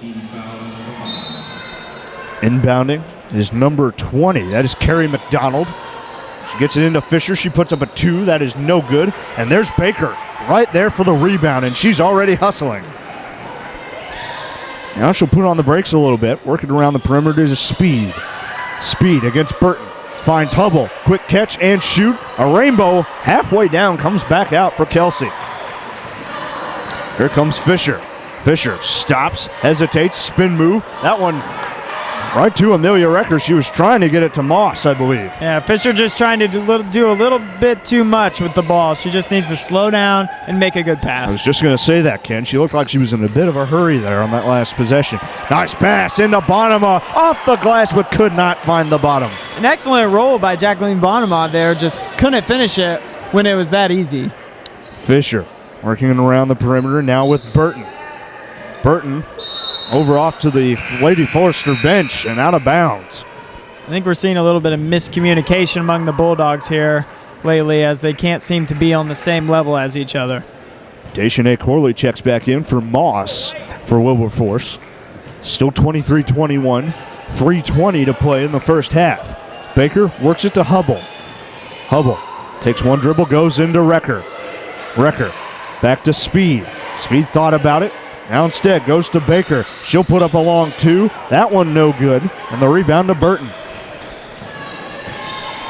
Inbounding is number 20. That is Carrie McDonald. She gets it into Fisher. She puts up a 2. That is no good. And there's Baker right there for the rebound, and she's already hustling. Now she'll put on the brakes a little bit. Working around the perimeter is Speed. Speed against Burton. Finds Hubble. Quick catch and shoot. A rainbow halfway down comes back out for Kelsey. Here comes Fisher. Fisher stops, hesitates, spin move. That one right to Amelia Recker. She was trying to get it to Moss, I believe. Yeah, Fisher just trying to do a little bit too much with the ball. She just needs to slow down and make a good pass. I was just going to say that, Ken. She looked like she was in a bit of a hurry there on that last possession. Nice pass into Bonema. Off the glass, but could not find the bottom. An excellent roll by Jacqueline Bonema there. Just couldn't finish it when it was that easy. Fisher working around the perimeter now with Burton. Burton over off to the Lady Forester bench and out of bounds. I think we're seeing a little bit of miscommunication among the Bulldogs here lately as they can't seem to be on the same level as each other. Deschanel Corley checks back in for Moss for Wilberforce. Still 23-21. 3:20 to play in the first half. Baker works it to Hubble. Hubble takes one dribble, goes into Recker. Recker back to Speed. Speed thought about it. Now instead goes to Baker. She'll put up a long 2. That one no good. And the rebound to Burton.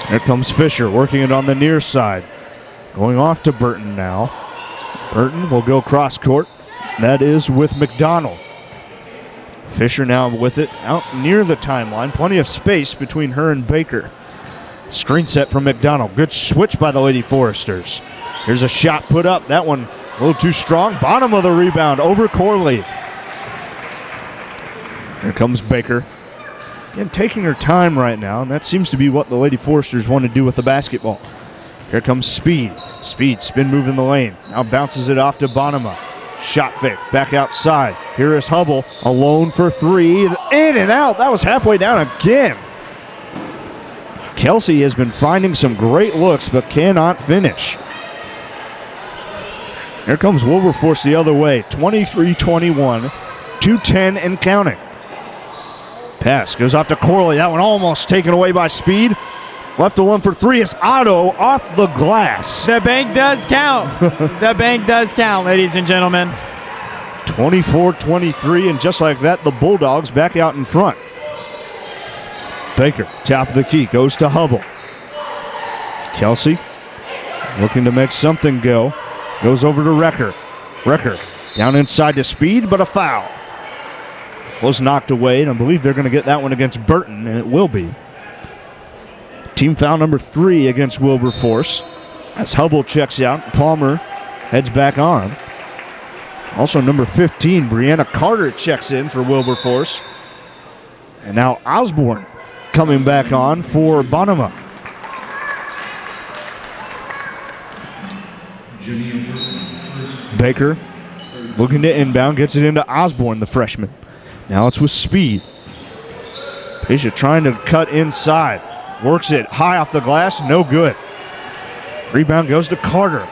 Here comes Fisher working it on the near side. Going off to Burton now. Burton will go cross court. That is with McDonald. Fisher now with it out near the timeline. Plenty of space between her and Baker. Screen set from McDonald. Good switch by the Lady Foresters. Here's a shot put up. That one a little too strong. Bottom of the rebound over Corley. Here comes Baker. And taking her time right now, and that seems to be what the Lady Foresters want to do with the basketball. Here comes Speed. Speed, spin move in the lane. Now bounces it off to Bonema. Shot fake, back outside. Here is Hubble, alone for three. In and out, that was halfway down again. Kelsey has been finding some great looks, but cannot finish. Here comes Wilberforce the other way, 23-21, 2:10 and counting. Pass goes off to Corley. That one almost taken away by Speed. Left alone for three is Otto off the glass. The bank does count. The bank does count, ladies and gentlemen. 24-23, and just like that, the Bulldogs back out in front. Baker, top of the key, goes to Hubble. Kelsey looking to make something go. Goes over to Recker. Recker down inside to Speed, but a foul. Was knocked away, and I believe they're going to get that one against Burton, and it will be. Team foul number 3 against Wilberforce. As Hubble checks out, Palmer heads back on. Also number 15, Brianna Carter checks in for Wilberforce. And now Osborne coming back on for Bonema. Baker looking to inbound, gets it into Osborne, the freshman. Now it's with Speed. Pisha trying to cut inside. Works it high off the glass, no good. Rebound goes to Carter.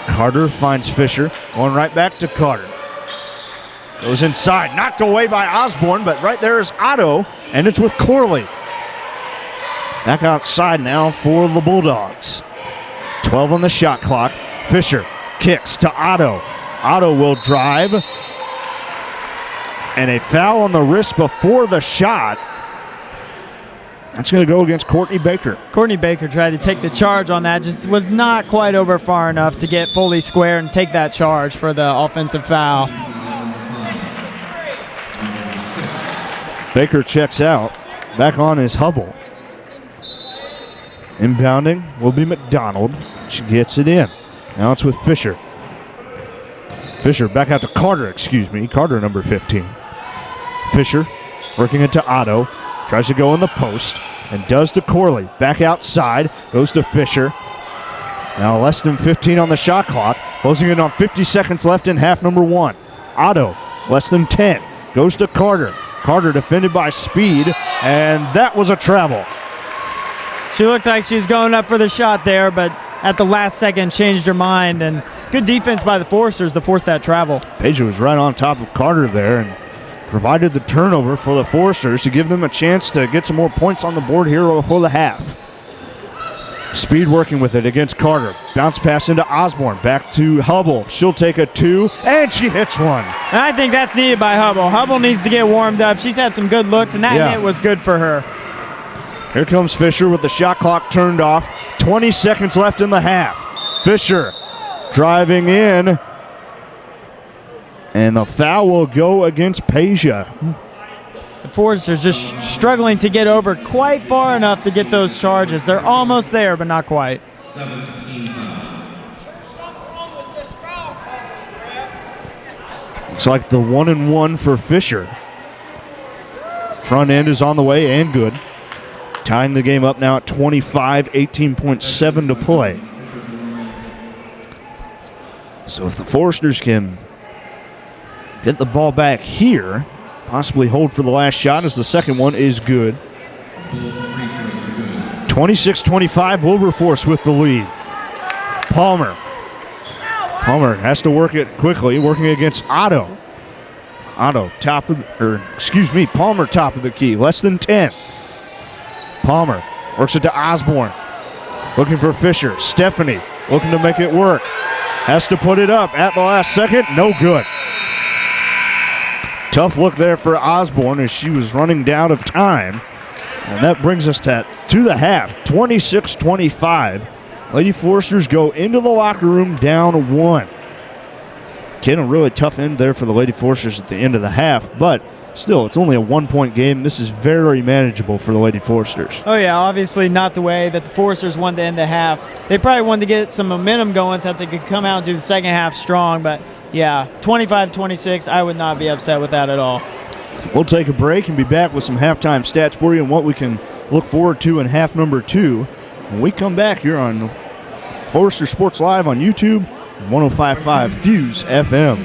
Carter finds Fisher, going right back to Carter. Goes inside, knocked away by Osborne, but right there is Otto, and it's with Corley. Back outside now for the Bulldogs. 12 on the shot clock. Fisher kicks to Otto. Otto will drive. And a foul on the wrist before the shot. That's going to go against Courtney Baker. Courtney Baker tried to take the charge on that, just was not quite over far enough to get fully square and take that charge for the offensive foul. Baker checks out. Back on is Hubble. Inbounding will be McDonald. She gets it in. Now it's with Fisher. Fisher back out to Carter, Carter number 15. Fisher working it to Otto. Tries to go in the post and does to Corley. Back outside, goes to Fisher. Now less than 15 on the shot clock. Closing in on 50 seconds left in half number 1. Otto, less than 10, goes to Carter. Carter defended by Speed, and that was a travel. She looked like she was going up for the shot there, but at the last second changed her mind, and good defense by the Foresters to force that travel. Peja was right on top of Carter there and provided the turnover for the Foresters to give them a chance to get some more points on the board here before the half. Speed working with it against Carter. Bounce pass into Osborne. Back to Hubble. She'll take a 2, and she hits one. And I think that's needed by Hubble. Hubble needs to get warmed up. She's had some good looks, and that hit was good for her. Here comes Fisher with the shot clock turned off. 20 seconds left in the half. Fisher driving in. And the foul will go against Peja. The Foresters just struggling to get over quite far enough to get those charges. They're almost there, but not quite. 17 Looks like the 1-and-1 for Fisher. Front end is on the way and good. Tying the game up now at 25, 18.7 to play. So if the Foresters can get the ball back here, possibly hold for the last shot as the second one is good. 26-25, Wilberforce with the lead. Palmer has to work it quickly, working against Otto. Palmer top of the key, less than 10. Palmer works it to Osborne. Looking for Fisher. Stephanie looking to make it work. Has to put it up at the last second. No good. Tough look there for Osborne as she was running down of time. And that brings us to the half, 26-25. Lady Foresters go into the locker room down 1. Again, a really tough end there for the Lady Foresters at the end of the half, but still, it's only a 1-point game. This is very manageable for the Lady Foresters. Oh, yeah, obviously not the way that the Foresters wanted to end the half. They probably wanted to get some momentum going so that they could come out and do the second half strong, but yeah, 25-26, I would not be upset with that at all. We'll take a break and be back with some halftime stats for you and what we can look forward to in half number 2. When we come back here on Forester Sports Live on YouTube, 105.5 Fuse FM.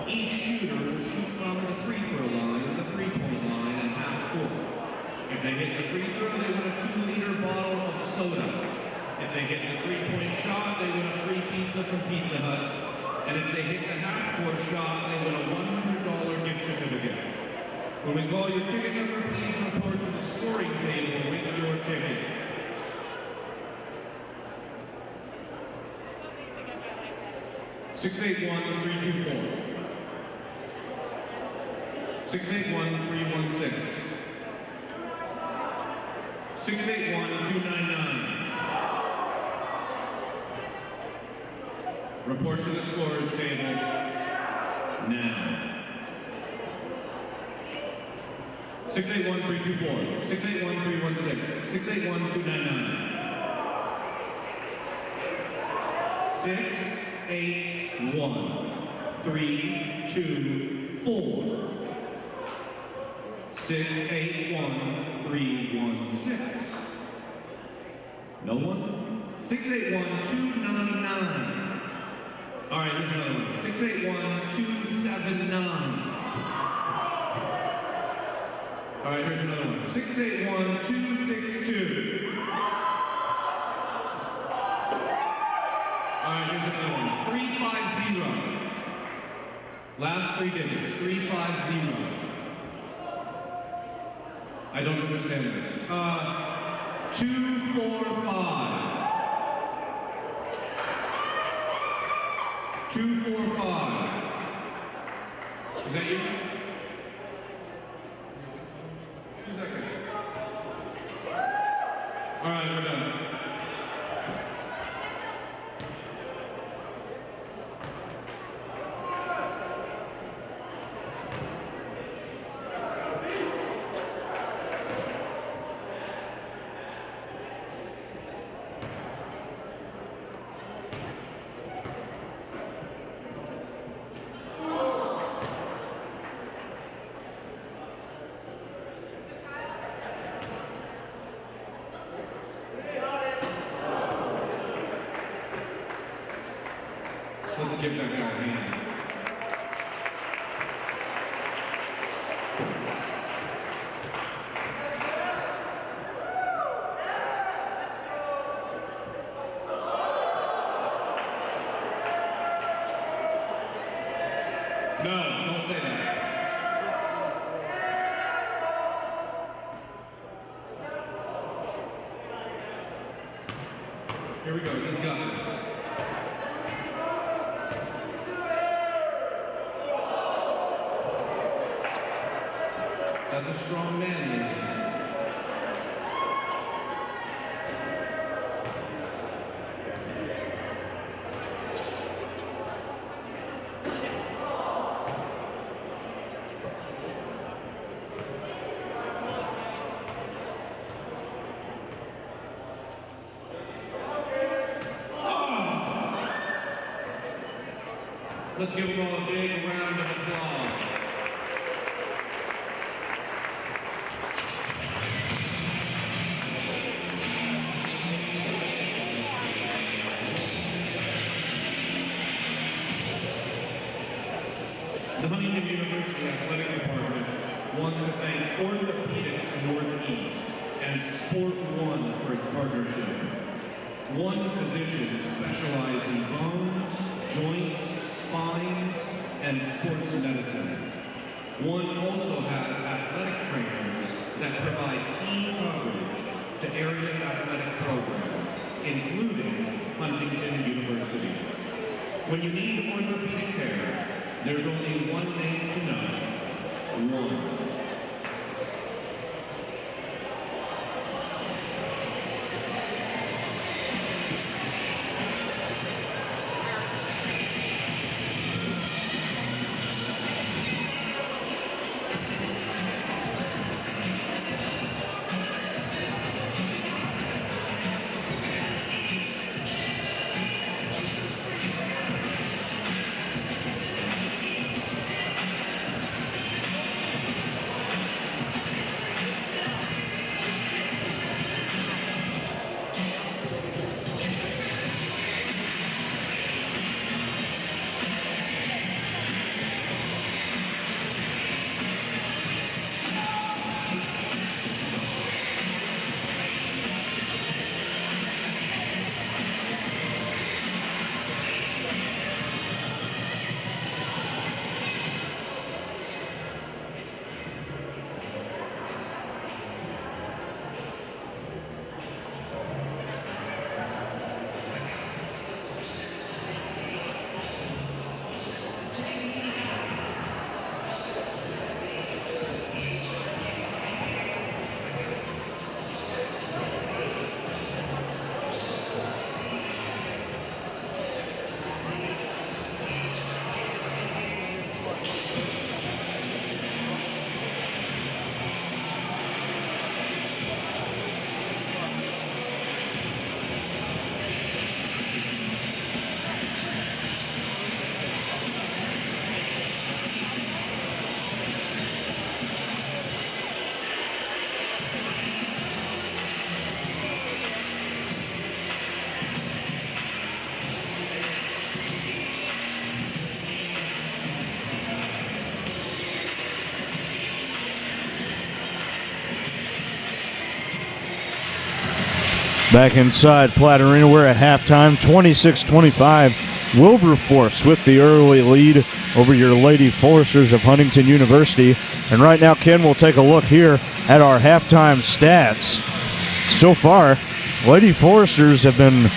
Each shooter will shoot from the free throw line, the three-point line, and half court. If they hit the free throw, they win a 2-liter bottle of soda. If they hit the three-point shot, they win a free pizza from Pizza Hut. And if they hit the half-court shot, they win a $100 gift certificate. When we call your ticket number, please report to the scoring table with your ticket. Six eight one 324. 681-316. 681-299. Report to the scorer's table now. 681-324. 681-316. 681-299. 681-324. 681-316. No one? 681-299. All right, here's another one. 681-279. All right, here's another one. 681-262. All right, here's another one. 350. Last 3 digits. 350. I don't understand this. 245. 245. Is that you? 2 seconds. All right, we're done. Let's give that guy a hand. No, don't say that. Here we go, he's got this. That's a strong man, ladies. Let's give them all a big round of applause. The Huntington University Athletic Department wants to thank Orthopedics Northeast and Sport One for its partnership. One physician specializes in bones, joints, spines, and sports medicine. One also has athletic trainers that provide team coverage to area athletic programs, including Huntington University. When you need orthopedic care, there's only one name to know. One. Back inside Platt Arena, we're at halftime, 26-25. Wilberforce with the early lead over your Lady Foresters of Huntington University. And right now, Ken, will take a look here at our halftime stats. So far, Lady Foresters have been,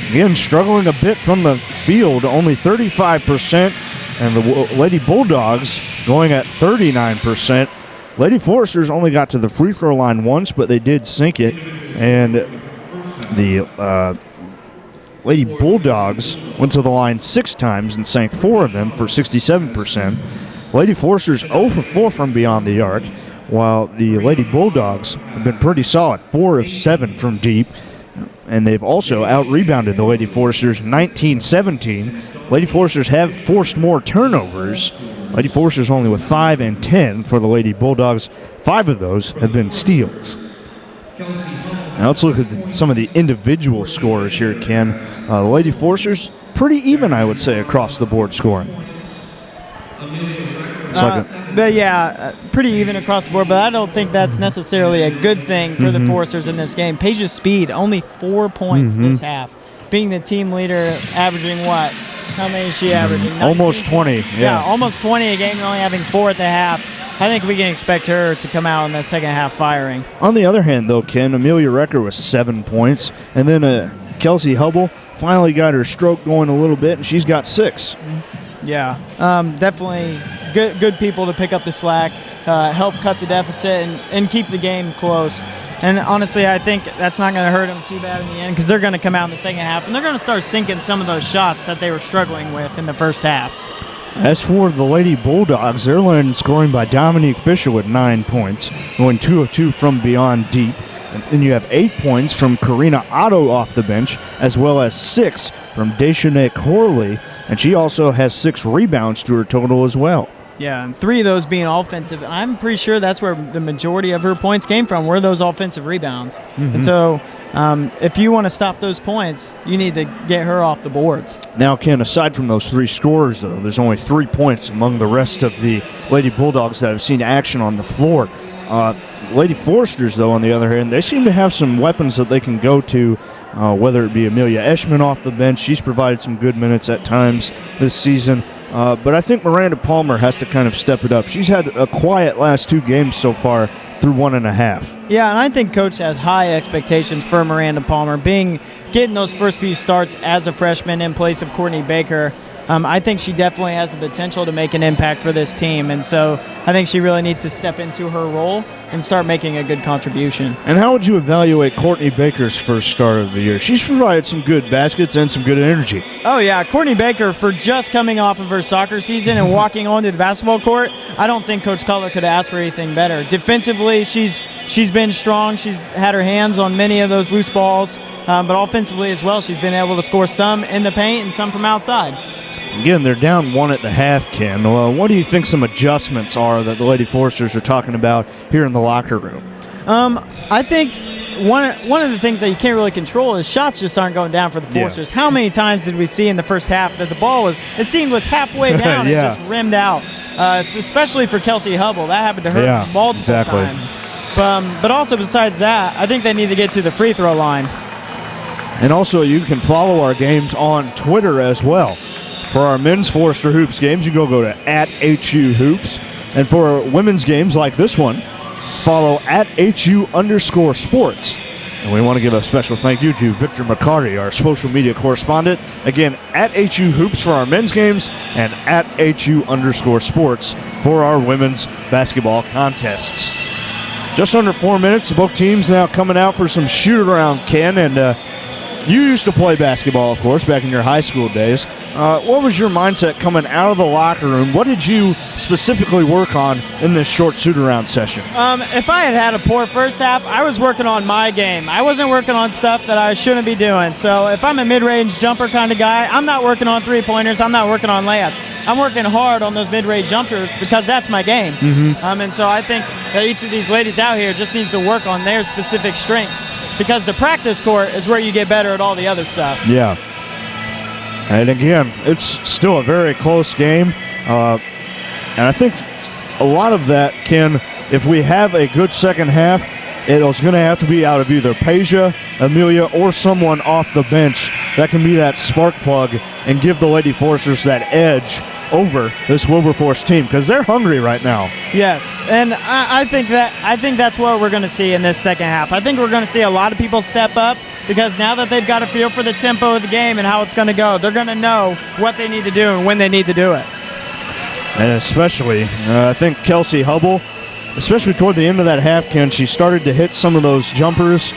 again, struggling a bit from the field, only 35%, and the Lady Bulldogs going at 39%. Lady Foresters only got to the free throw line once, but they did sink it, and the Lady Bulldogs went to the line 6 times and sank 4 of them for 67%. Lady Foresters 0 for 4 from beyond the arc, while the Lady Bulldogs have been pretty solid, 4 of 7 from deep, and they've also out-rebounded the Lady Foresters 19-17. Lady Foresters have forced more turnovers. Lady Foresters only with 5 and 10 for the Lady Bulldogs. 5 of those have been steals. Now let's look at some of the individual scores here, Ken. The Lady Foresters, pretty even, I would say, across the board scoring. But yeah, pretty even across the board, but I don't think that's necessarily a good thing for the Foresters in this game. Paige's Speed, only 4 points this half, being the team leader, averaging what? How many is she averaging? Almost 20. Yeah, almost 20 a game, only having 4 at the half. I think we can expect her to come out in the second half firing. On the other hand, though, Ken, Amelia Recker was 7 points, and then Kelsey Hubble finally got her stroke going a little bit, and she's got 6. Yeah, definitely good people to pick up the slack, help cut the deficit, and keep the game close. And honestly, I think that's not going to hurt them too bad in the end, because they're going to come out in the second half, and they're going to start sinking some of those shots that they were struggling with in the first half. As for the Lady Bulldogs, they're leading scoring by Dominique Fisher with 9 points, going 2 of 2 from beyond deep. And then you have 8 points from Karina Otto off the bench, as well as 6 from Deshane Corley, and she also has 6 rebounds to her total as well. Yeah, and 3 of those being offensive. I'm pretty sure that's where the majority of her points came from, were those offensive rebounds. And so if you want to stop those points, you need to get her off the boards. Now, Ken, aside from those 3 scorers, though, there's only 3 points among the rest of the Lady Bulldogs that have seen action on the floor. Lady Foresters, though, on the other hand, they seem to have some weapons that they can go to, whether it be Amelia Eschman off the bench. She's provided some good minutes at times this season. But I think Miranda Palmer has to kind of step it up. She's had a quiet last 2 games so far through 1.5. Yeah, and I think Coach has high expectations for Miranda Palmer, getting those first few starts as a freshman in place of Courtney Baker. I think she definitely has the potential to make an impact for this team, and so I think she really needs to step into her role and start making a good contribution. And how would you evaluate Courtney Baker's first start of the year? She's provided some good baskets and some good energy. Oh, yeah. Courtney Baker, for just coming off of her soccer season and walking onto the basketball court, I don't think Coach Cutler could ask for anything better. Defensively, she's been strong. She's had her hands on many of those loose balls, but offensively as well, she's been able to score some in the paint and some from outside. Again, they're down 1 at the half, Ken. What do you think some adjustments are that the Lady Foresters are talking about here in the locker room? I think one of the things that you can't really control is shots just aren't going down for the Foresters. Yeah. How many times did we see in the first half that the ball was halfway down and just rimmed out, especially for Kelsey Hubble. That happened to her multiple times. But also besides that, I think they need to get to the free throw line. And also you can follow our games on Twitter as well. For our men's Forester Hoops games, you go to @HU-Hoops. And for women's games like this one, follow @HU_sports. And we want to give a special thank you to Victor McCarty, our social media correspondent. Again, @HU-Hoops for our men's games and @HU_sports for our women's basketball contests. Just under 4 minutes, both teams now coming out for some shoot-around, Ken. And you used to play basketball, of course, back in your high school days. What was your mindset coming out of the locker room? What did you specifically work on in this short shoot-around session? If I had a poor first half, I was working on my game. I wasn't working on stuff that I shouldn't be doing. So if I'm a mid-range jumper kind of guy, I'm not working on three-pointers. I'm not working on layups. I'm working hard on those mid-range jumpers because that's my game. And so I think that each of these ladies out here just needs to work on their specific strengths, because the practice court is where you get better at all the other stuff. Yeah. And again, it's still a very close game. And I think a lot of that, Ken, if we have a good second half, it was going to have to be out of either Peja, Amelia, or someone off the bench that can be that spark plug and give the Lady Forcers that edge over this Wilberforce team, because they're hungry right now. Yes, and I think that's what we're going to see in this second half. I think we're going to see a lot of people step up, because now that they've got a feel for the tempo of the game and how it's going to go, they're going to know what they need to do and when they need to do it. And especially, I think Kelsey Hubble, especially toward the end of that half, Ken, she started to hit some of those jumpers,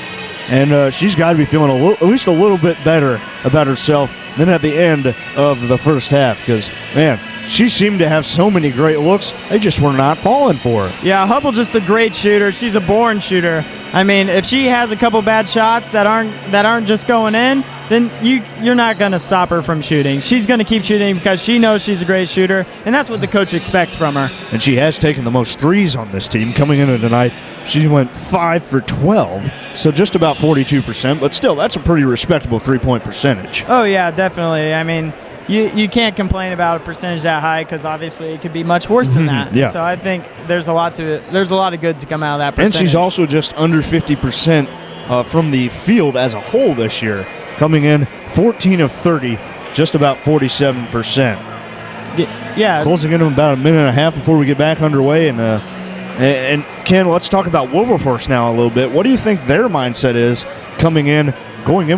and she's got to be feeling at least a little bit better about herself than at the end of the first half, because, man, she seemed to have so many great looks. They just were not falling for her. Yeah, Hubble just a great shooter. She's a born shooter. I mean, if she has a couple bad shots that aren't just going in, then you're not going to stop her from shooting. She's going to keep shooting because she knows she's a great shooter, and that's what the coach expects from her. And she has taken the most threes on this team coming into tonight. She went 5 for 12, so just about 42%, but still, that's a pretty respectable three-point percentage. Oh, yeah, definitely. I mean, you can't complain about a percentage that high, because obviously it could be much worse than that. Yeah. So I think there's a lot of good to come out of that percentage. And she's also just under 50% from the field as a whole this year, coming in 14 of 30, just about 47%. Yeah. Closing in about a minute and a half before we get back underway. And Ken, let's talk about Wilberforce now a little bit. What do you think their mindset is going in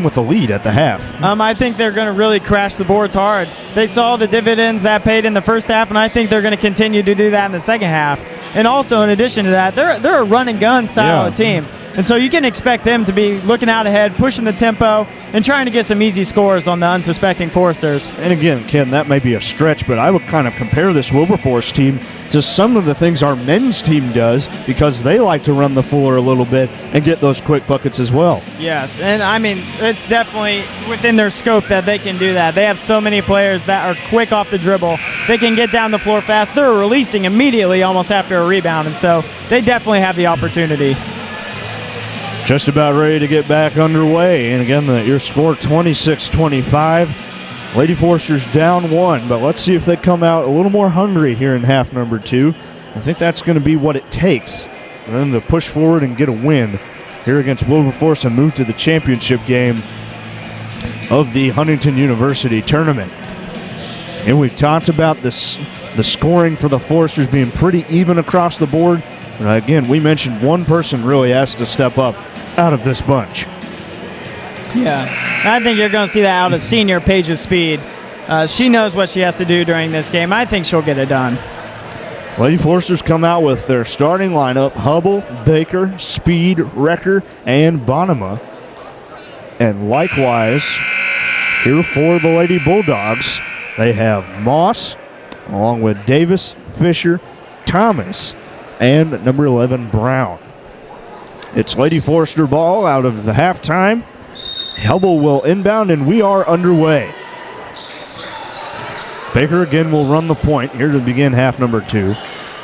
with the lead at the half? I think they're going to really crash the boards hard. They saw the dividends that paid in the first half, and I think they're going to continue to do that in the second half. And also, in addition to that, they're a run and gun style of team. And so you can expect them to be looking out ahead, pushing the tempo, and trying to get some easy scores on the unsuspecting Foresters. And again, Ken, that may be a stretch, but I would kind of compare this Wilberforce team to some of the things our men's team does, because they like to run the floor a little bit and get those quick buckets as well. Yes, and I mean, it's definitely within their scope that they can do that. They have so many players that are quick off the dribble. They can get down the floor fast. They're releasing immediately almost after a rebound, and so they definitely have the opportunity. Just about ready to get back underway. And again, your score 26-25. Lady Foresters down 1, but let's see if they come out a little more hungry here in half number 2. I think that's going to be what it takes. And then to push forward and get a win here against Wilberforce and move to the championship game of the Huntington University tournament. And we've talked about the scoring for the Foresters being pretty even across the board. But again, we mentioned one person really has to step up out of this bunch. Yeah, I think you're going to see that out of senior Peja Speed. She knows what she has to do during this game. I think she'll get it done. Lady Foresters come out with their starting lineup: Hubble, Baker, Speed, Recker, and Bonema. And likewise, here for the Lady Bulldogs, they have Moss, along with Davis, Fisher, Thomas, and number 11, Brown. It's Lady Forester ball out of the halftime. Hubble will inbound, and we are underway. Baker again will run the point here to begin half number 2.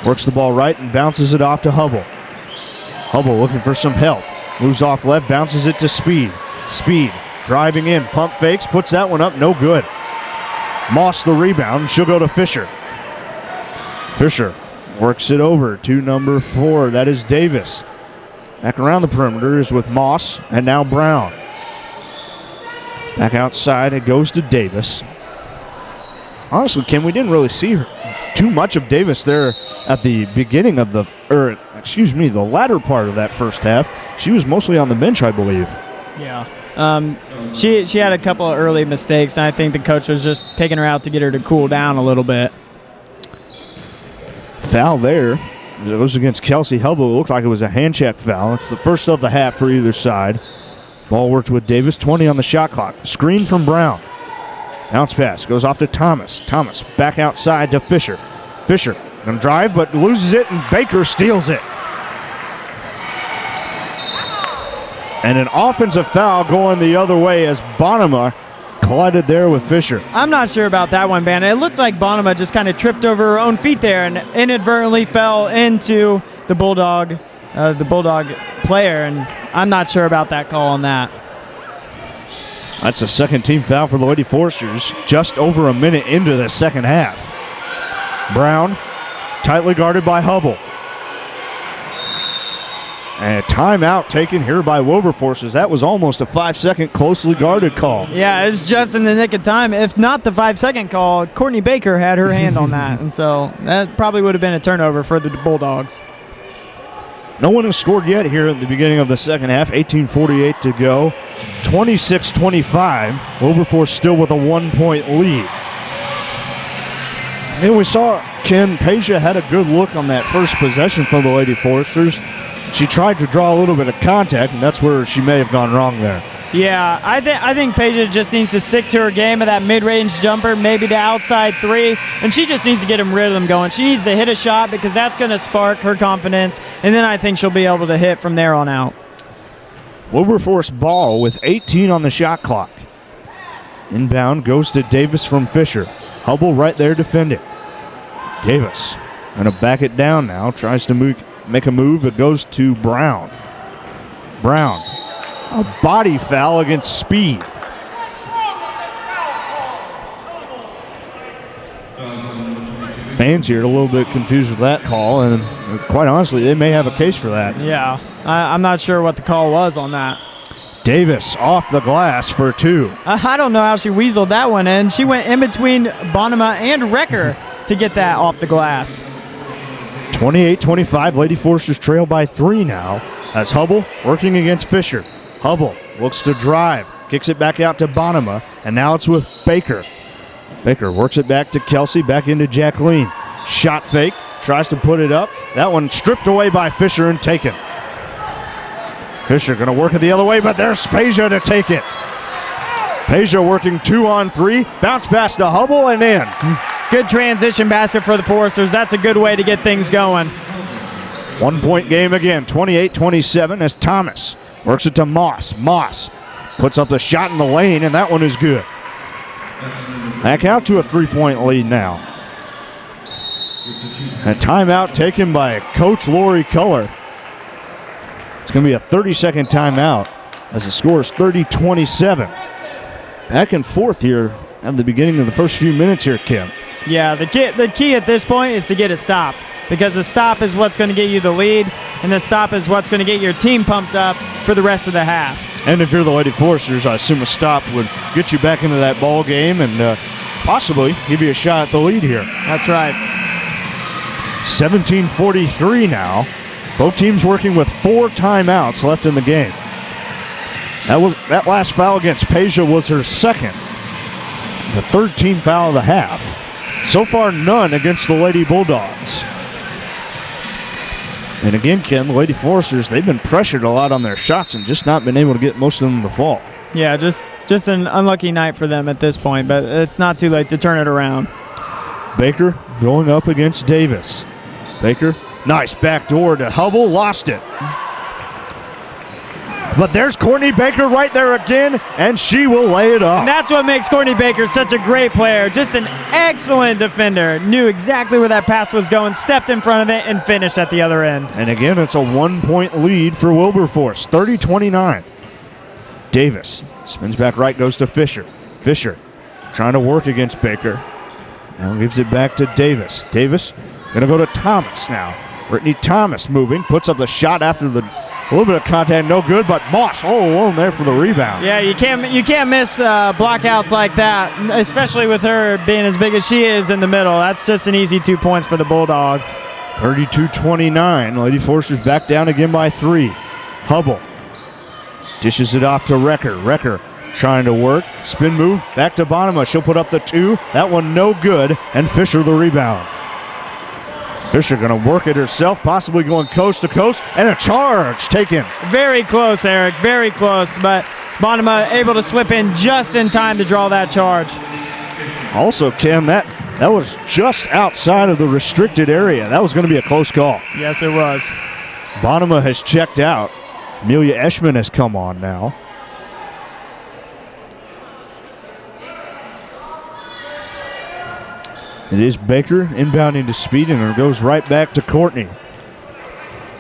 Works the ball right and bounces it off to Hubble. Hubble looking for some help. Moves off left, bounces it to Speed. Speed driving in, pump fakes, puts that one up, no good. Moss the rebound, she'll go to Fisher. Fisher works it over to number 4, that is Davis. Back around the perimeter is with Moss, and now Brown. Back outside, it goes to Davis. Honestly, Ken, we didn't really see too much of Davis there at the beginning of the latter part of that first half. She was mostly on the bench, I believe. Yeah. She had a couple of early mistakes, and I think the coach was just taking her out to get her to cool down a little bit. Foul there. It goes against Kelsey Hubble. It looked like it was a hand check foul. It's the first of the half for either side. Ball worked with Davis, 20 on the shot clock. Screen from Brown. Bounce pass goes off to Thomas. Thomas back outside to Fisher. Fisher going to drive, but loses it, and Baker steals it. And an offensive foul going the other way as Bonema collided there with Fisher. I'm not sure about that one, Bannon. It looked like Bonema just kind of tripped over her own feet there and inadvertently fell into the Bulldog player, and I'm not sure about that call on that. That's the second team foul for the Lady Foresters, just over a minute into the second half. Brown, tightly guarded by Hubble. And a timeout taken here by Wilberforce, as that was almost a 5-second closely guarded call. Yeah, it's just in the nick of time. If not the 5-second call, Courtney Baker had her hand on that. And so that probably would have been a turnover for the Bulldogs. No one has scored yet here at the beginning of the second half. 18:48 to go. 26-25. Wilberforce still with a 1-point lead. And we saw Ken Peja had a good look on that first possession for the Lady Foresters. She tried to draw a little bit of contact, and that's where she may have gone wrong there. Yeah, I think Peja just needs to stick to her game of that mid-range jumper, maybe the outside three, and she just needs to get them rhythm going. She needs to hit a shot because that's going to spark her confidence, and then I think she'll be able to hit from there on out. Wilberforce ball with 18 on the shot clock. Inbound goes to Davis from Fisher. Hubble right there defending. Davis going to back it down now, tries to make a move. It goes to Brown. Brown, a body foul against Speed. Fans here a little bit confused with that call, and quite honestly, they may have a case for that. Yeah, I'm not sure what the call was on that. Davis off the glass for 2. I don't know how she weaseled that one in. She went in between Bonema and Recker to get that off the glass. 28-25, Lady Foresters trail by 3 now, as Hubble working against Fisher. Hubble looks to drive, kicks it back out to Bonema, and now it's with Baker. Baker works it back to Kelsey, back into Jacqueline. Shot fake, tries to put it up. That one stripped away by Fisher and taken. Fisher going to work it the other way, but there's Peja to take it. Peja working 2-on-3, bounce pass to Hubble and in. Good transition basket for the Foresters. That's a good way to get things going. 1-point game again, 28-27 as Thomas works it to Moss. Moss puts up the shot in the lane, and that one is good. Back out to a 3-point lead now. A timeout taken by Coach Lori Culler. It's going to be a 30-second timeout as the score is 30-27. Back and forth here at the beginning of the first few minutes here, Kim. Yeah, the key at this point is to get a stop, because the stop is what's going to get you the lead, and the stop is what's going to get your team pumped up for the rest of the half. And if you're the Lady Foresters, I assume a stop would get you back into that ball game and possibly give you a shot at the lead here. That's right. 17:43 now. Both teams working with 4 timeouts left in the game. That last foul against Peja was her second. The third team foul of the half. So far, none against the Lady Bulldogs. And again, Ken, the Lady Foresters, they've been pressured a lot on their shots and just not been able to get most of them to fall. Yeah, just an unlucky night for them at this point, but it's not too late to turn it around. Baker going up against Davis. Baker, nice backdoor to Hubble, lost it. But there's Courtney Baker right there again, and she will lay it up. And that's what makes Courtney Baker such a great player. Just an excellent defender. Knew exactly where that pass was going, stepped in front of it, and finished at the other end. And again, it's a 1-point lead for Wilberforce, 30-29. Davis spins back right, goes to Fisher. Fisher trying to work against Baker. Now gives it back to Davis. Davis going to go to Thomas now. Brittany Thomas moving, puts up the shot after a little bit of contact, no good, but Moss all alone there for the rebound. Yeah, you can't miss blockouts like that, especially with her being as big as she is in the middle. That's just an easy 2 points for the Bulldogs. 32-29. Lady Foresters back down again by 3. Hubble dishes it off to Recker. Recker trying to work. Spin move, back to Bonema. She'll put up the 2. That one no good, and Fisher the rebound. Fisher going to work it herself, possibly going coast to coast, and a charge taken. Very close, Eric, very close, but Bonema able to slip in just in time to draw that charge. Also, Ken, that was just outside of the restricted area. That was going to be a close call. Yes, it was. Bonema has checked out. Amelia Eschman has come on now. It is Baker inbounding to Speed, and it goes right back to Courtney.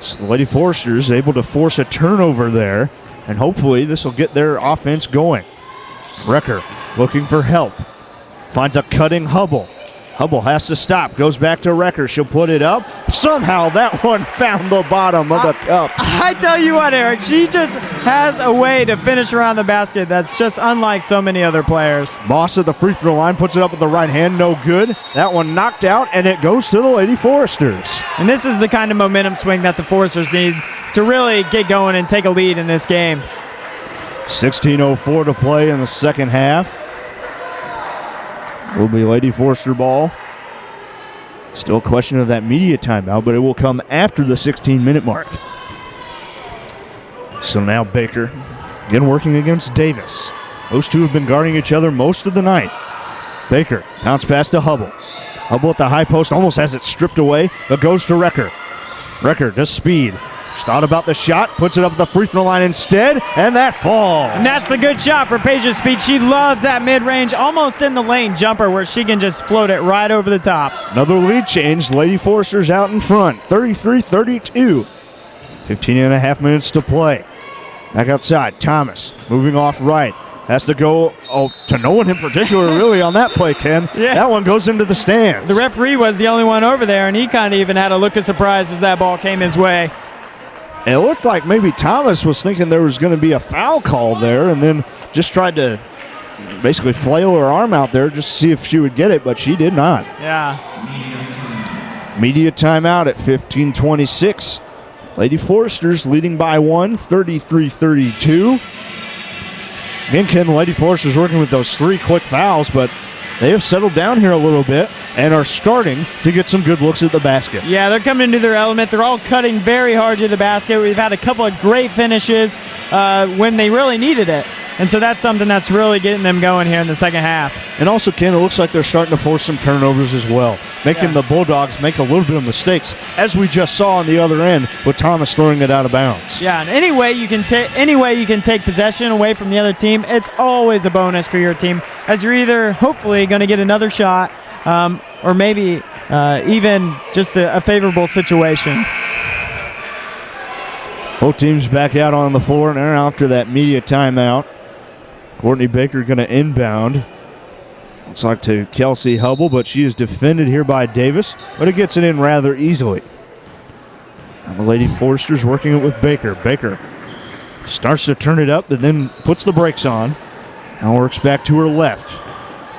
So the Lady Foresters able to force a turnover there, and hopefully this will get their offense going. Recker looking for help. Finds a cutting Hubble. Hubble has to stop. Goes back to Recker. She'll put it up. Somehow that one found the bottom of the cup. I tell you what, Eric, she just has a way to finish around the basket that's just unlike so many other players. Moss at the free throw line puts it up with the right hand. No good. That one knocked out, and it goes to the Lady Foresters. And this is the kind of momentum swing that the Foresters need to really get going and take a lead in this game. 16:04 to play in the second half. Will be Lady Forester ball. Still a question of that media timeout, but it will come after the 16-minute mark. So now Baker, again working against Davis. Those two have been guarding each other most of the night. Baker, bounce pass to Hubble. Hubble at the high post, almost has it stripped away, but goes to Recker. Recker does speed. She thought about the shot, puts it up at the free throw line instead, and that falls. And that's the good shot for Paige Speed. She loves that mid-range, almost in the lane jumper where she can just float it right over the top. Another lead change. Lady Foresters out in front, 33-32. 15 and a half minutes to play. Back outside, Thomas moving off right. Has to go to no one in particular really on that play, Ken. Yeah. That one goes into the stands. The referee was the only one over there, and he kind of even had a look of surprise as that ball came his way. It looked like maybe Thomas was thinking there was going to be a foul call there and then just tried to basically flail her arm out there just to see if she would get it, but she did not. Yeah. Media timeout at 15:26. Lady Foresters leading by 1, 33-32. Again, Ken, the Lady Foresters working with those 3 quick fouls, but they have settled down here a little bit and are starting to get some good looks at the basket. Yeah, they're coming into their element. They're all cutting very hard to the basket. We've had a couple of great finishes when they really needed it. And so that's something that's really getting them going here in the second half. And also, Ken, it looks like they're starting to force some turnovers as well, making the Bulldogs make a little bit of mistakes, as we just saw on the other end with Thomas throwing it out of bounds. Yeah, and any way you can take possession away from the other team, it's always a bonus for your team, as you're either hopefully going to get another shot or maybe even just a favorable situation. Both teams back out on the floor, and they're after that media timeout. Courtney Baker going to inbound. Looks like to Kelsey Hubble, but she is defended here by Davis, but it gets it in rather easily. And the Lady Foresters working it with Baker. Baker starts to turn it up, and then puts the brakes on. Now works back to her left.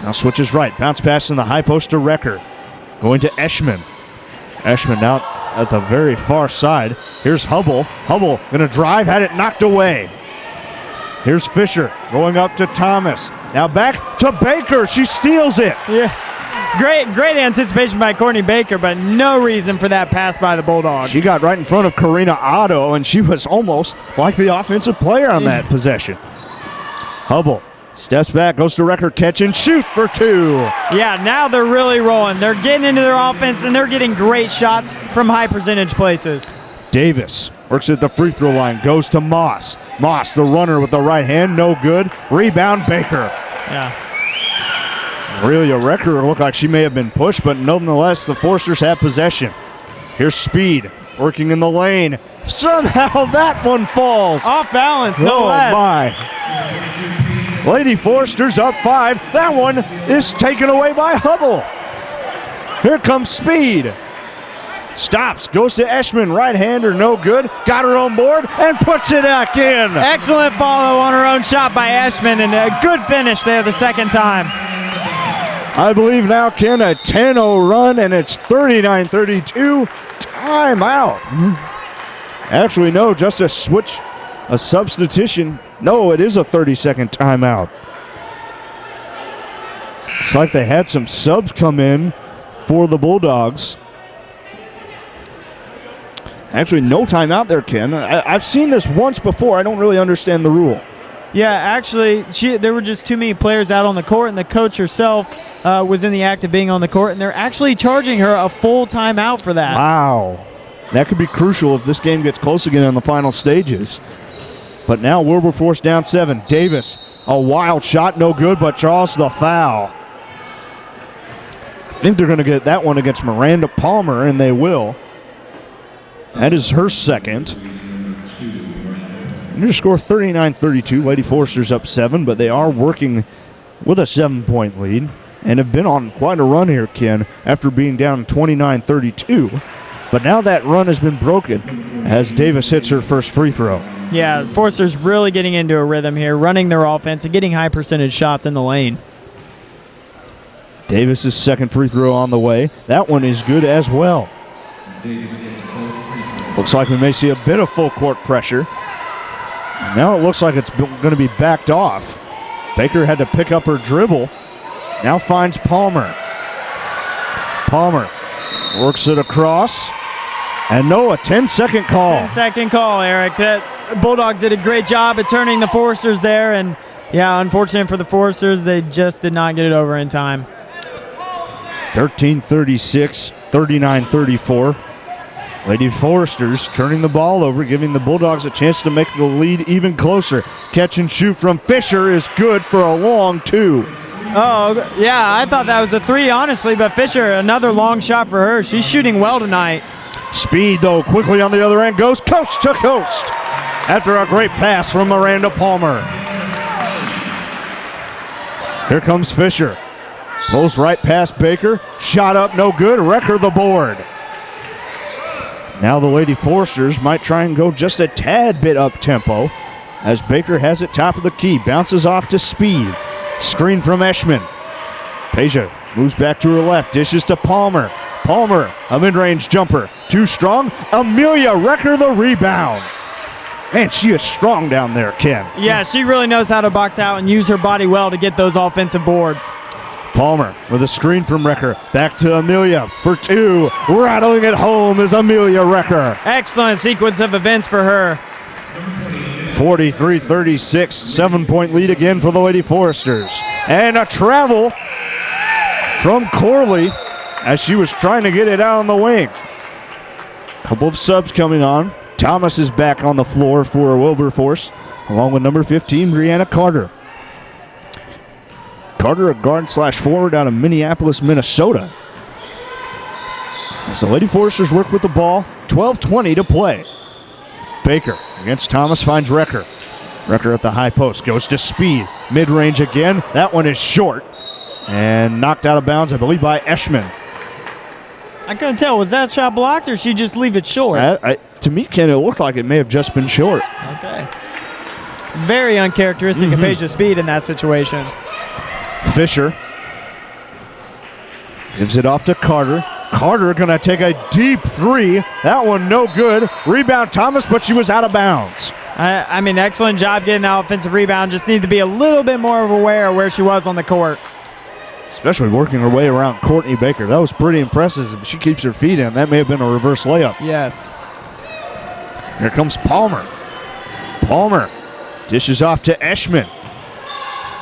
Now switches right. Bounce pass in the high post to Recker. Going to Eschman. Eschman out at the very far side. Here's Hubble. Hubble going to drive, had it knocked away. Here's Fisher going up to Thomas. Now back to Baker. She steals it. Yeah. Great anticipation by Courtney Baker, but no reason for that pass by the Bulldogs. She got right in front of Karina Otto, and she was almost like the offensive player on that possession. Hubble steps back, goes to Recker, catch and shoot for 2. Yeah, now they're really rolling. They're getting into their offense, and they're getting great shots from high percentage places. Davis works at the free throw line, goes to Moss. Moss, the runner with the right hand, no good. Rebound, Baker. Yeah. Really, a Recker looked like she may have been pushed, but nonetheless, the Foresters have possession. Here's Speed working in the lane. Somehow that one falls. Off balance, no less. My. Lady Foresters up 5. That one is taken away by Hubble. Here comes Speed. Stops, goes to Eschman, right-hander, no good. Got her on board and puts it back in. Excellent follow on her own shot by Eschman, and a good finish there the second time. I believe now, Ken, a 10-0 run, and it's 39-32. Timeout. Actually, no, just a switch, a substitution. No, it is a 30-second timeout. It's like they had some subs come in for the Bulldogs. Actually, no timeout there, Ken. I've seen this once before. I don't really understand the rule. Yeah, actually, there were just too many players out on the court, and the coach herself was in the act of being on the court, and they're actually charging her a full timeout for that. Wow. That could be crucial if this game gets close again in the final stages. But now Wilberforce down 7. Davis, a wild shot, no good, but draws the foul. I think they're going to get that one against Miranda Palmer, and they will. That is her second. Your score 39-32. Lady Foresters up 7, but they are working with a 7-point lead. and have been on quite a run here, Ken, after being down 29-32. But now that run has been broken as Davis hits her first free throw. Yeah, Forster's really getting into a rhythm here, running their offense and getting high percentage shots in the lane. Davis's second free throw on the way. That one is good as well. Looks like we may see a bit of full court pressure. Now it looks like it's going to be backed off. Baker had to pick up her dribble. Now finds Palmer. Palmer works it across. And no, a 10-second call. 10-second call, Eric. The Bulldogs did a great job at turning the Foresters there. And, yeah, unfortunate for the Foresters, they just did not get it over in time. 13-36, 39-34. Lady Foresters turning the ball over, giving the Bulldogs a chance to make the lead even closer. Catch and shoot from Fisher is good for a long two. Oh, yeah, I thought that was a three, honestly, but Fisher, another long shot for her. She's shooting well tonight. Speed, though, quickly on the other end, goes coast to coast after a great pass from Miranda Palmer. Here comes Fisher. Pulls right past Baker. Shot up, no good. Wrecker the board. Now the Lady Foresters might try and go just a tad bit up-tempo as Baker has it top of the key. Bounces off to Speed. Screen from Eschman. Peja moves back to her left. Dishes to Palmer. Palmer, a mid-range jumper. Too strong. Amelia Wrecker the rebound. Man, she is strong down there, Ken. Yeah, she really knows how to box out and use her body well to get those offensive boards. Palmer with a screen from Wrecker. Back to Amelia for two. Rattling it home is Amelia Wrecker. Excellent sequence of events for her. 43-36, 7-point lead again for the Lady Foresters. And a travel from Corley as she was trying to get it out on the wing. Couple of subs coming on. Thomas is back on the floor for Wilberforce, along with number 15, Brianna Carter. Carter, a guard/forward out of Minneapolis, Minnesota. As the Lady Foresters work with the ball, 12:20 to play. Baker against Thomas finds Wrecker. Wrecker at the high post, goes to Speed. Mid-range again. That one is short and knocked out of bounds, I believe, by Eschman. I couldn't tell. Was that shot blocked or she just leave it short? To me, Ken, it looked like it may have just been short. Okay. Very uncharacteristic of Peja's speed in that situation. Fisher gives it off to Carter. Carter going to take a deep three. That one no good. Rebound Thomas, but she was out of bounds. I mean, excellent job getting that offensive rebound. Just need to be a little bit more aware of where she was on the court. Especially working her way around Courtney Baker. That was pretty impressive. If she keeps her feet in, that may have been a reverse layup. Yes. Here comes Palmer. Palmer dishes off to Eschman.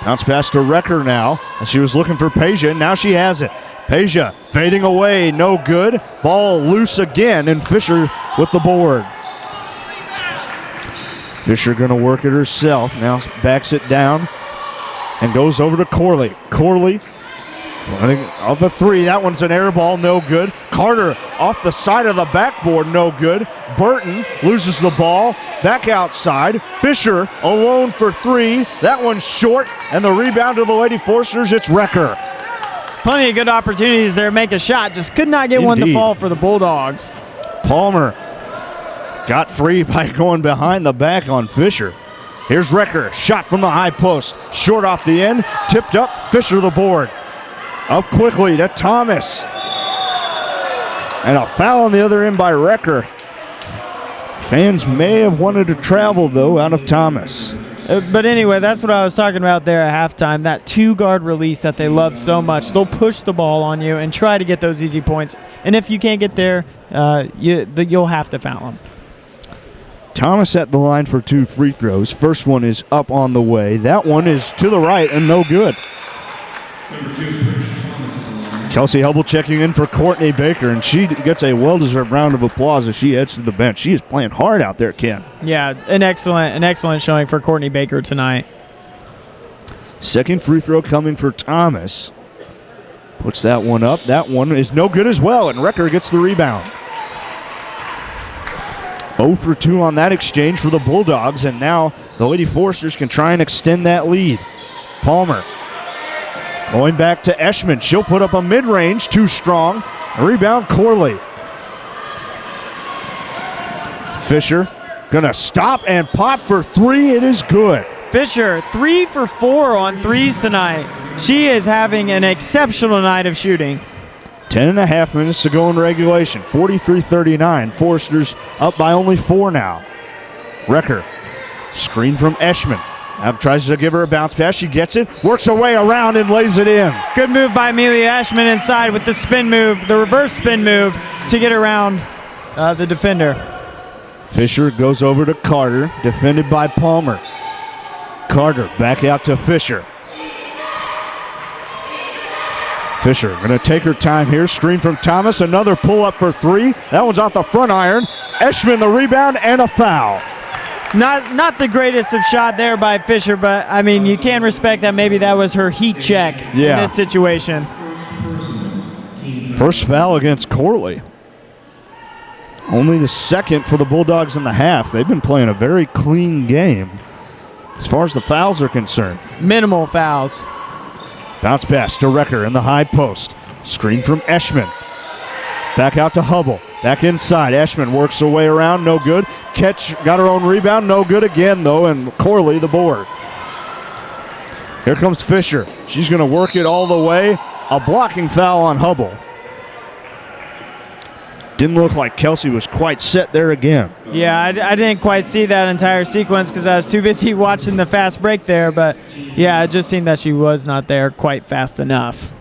Bounce pass to Wrecker now. And she was looking for Peja. Now she has it. Peja fading away. No good. Ball loose again. And Fisher with the board. Fisher going to work it herself. Now backs it down. And goes over to Corley. Corley running off the three. That one's an air ball. No good. Carter off the side of the backboard. No good. Burton loses the ball. Back outside. Fisher alone for three. That one's short. And the rebound to the Lady Foresters. It's Wrecker. Plenty of good opportunities there. Make a shot. Just could not get one to fall for the Bulldogs. Palmer got free by going behind the back on Fisher. Here's Wrecker. Shot from the high post. Short off the end. Tipped up. Fisher the board. Up quickly to Thomas. And a foul on the other end by Wrecker. Fans may have wanted to travel, though, out of Thomas. But anyway, that's what I was talking about there at halftime. That two-guard release that they love so much. They'll push the ball on you and try to get those easy points. And if you can't get there, you'll have to foul them. Thomas at the line for two free throws. First one is up on the way. That one is to the right and no good. Kelsey Hubble checking in for Courtney Baker, and she gets a well-deserved round of applause as she heads to the bench. She is playing hard out there, Ken. Yeah, an excellent showing for Courtney Baker tonight. Second free throw coming for Thomas. Puts that one up. That one is no good as well, and Wrecker gets the rebound. 0 for 2 on that exchange for the Bulldogs, and now the Lady Foresters can try and extend that lead. Palmer Going back to Eschman. She'll put up a mid-range, too strong. Rebound, Corley. Fisher gonna stop and pop for three. It is good. Fisher, 3 for 4 on threes tonight. She is having an exceptional night of shooting. 10.5 minutes to go in regulation. 43-39. Foresters up by only 4 now. Recker, screen from Eschman. Now tries to give her a bounce pass. She gets it, works her way around and lays it in. Good move by Amelia Eschman inside with the spin move, the reverse spin move to get around the defender. Fisher goes over to Carter, defended by Palmer. Carter back out to Fisher. Fisher going to take her time here. Screen from Thomas. Another pull-up for three. That one's off the front iron. Eschman the rebound and a foul. Not the greatest of shot there by Fisher, but, I mean, you can respect that maybe that was her heat check in this situation. First foul against Corley. Only the second for the Bulldogs in the half. They've been playing a very clean game as far as the fouls are concerned. Minimal fouls. Bounce pass to Recker in the high post. Screen from Eschman. Back out to Hubble. Back inside. Eschman works her way around. No good. Catch. Got her own rebound. No good again, though. And Corley the board. Here comes Fisher. She's going to work it all the way. A blocking foul on Hubble. Didn't look like Kelsey was quite set there again. Yeah, I didn't quite see that entire sequence because I was too busy watching the fast break there. But, yeah, it just seemed that she was not there quite fast enough.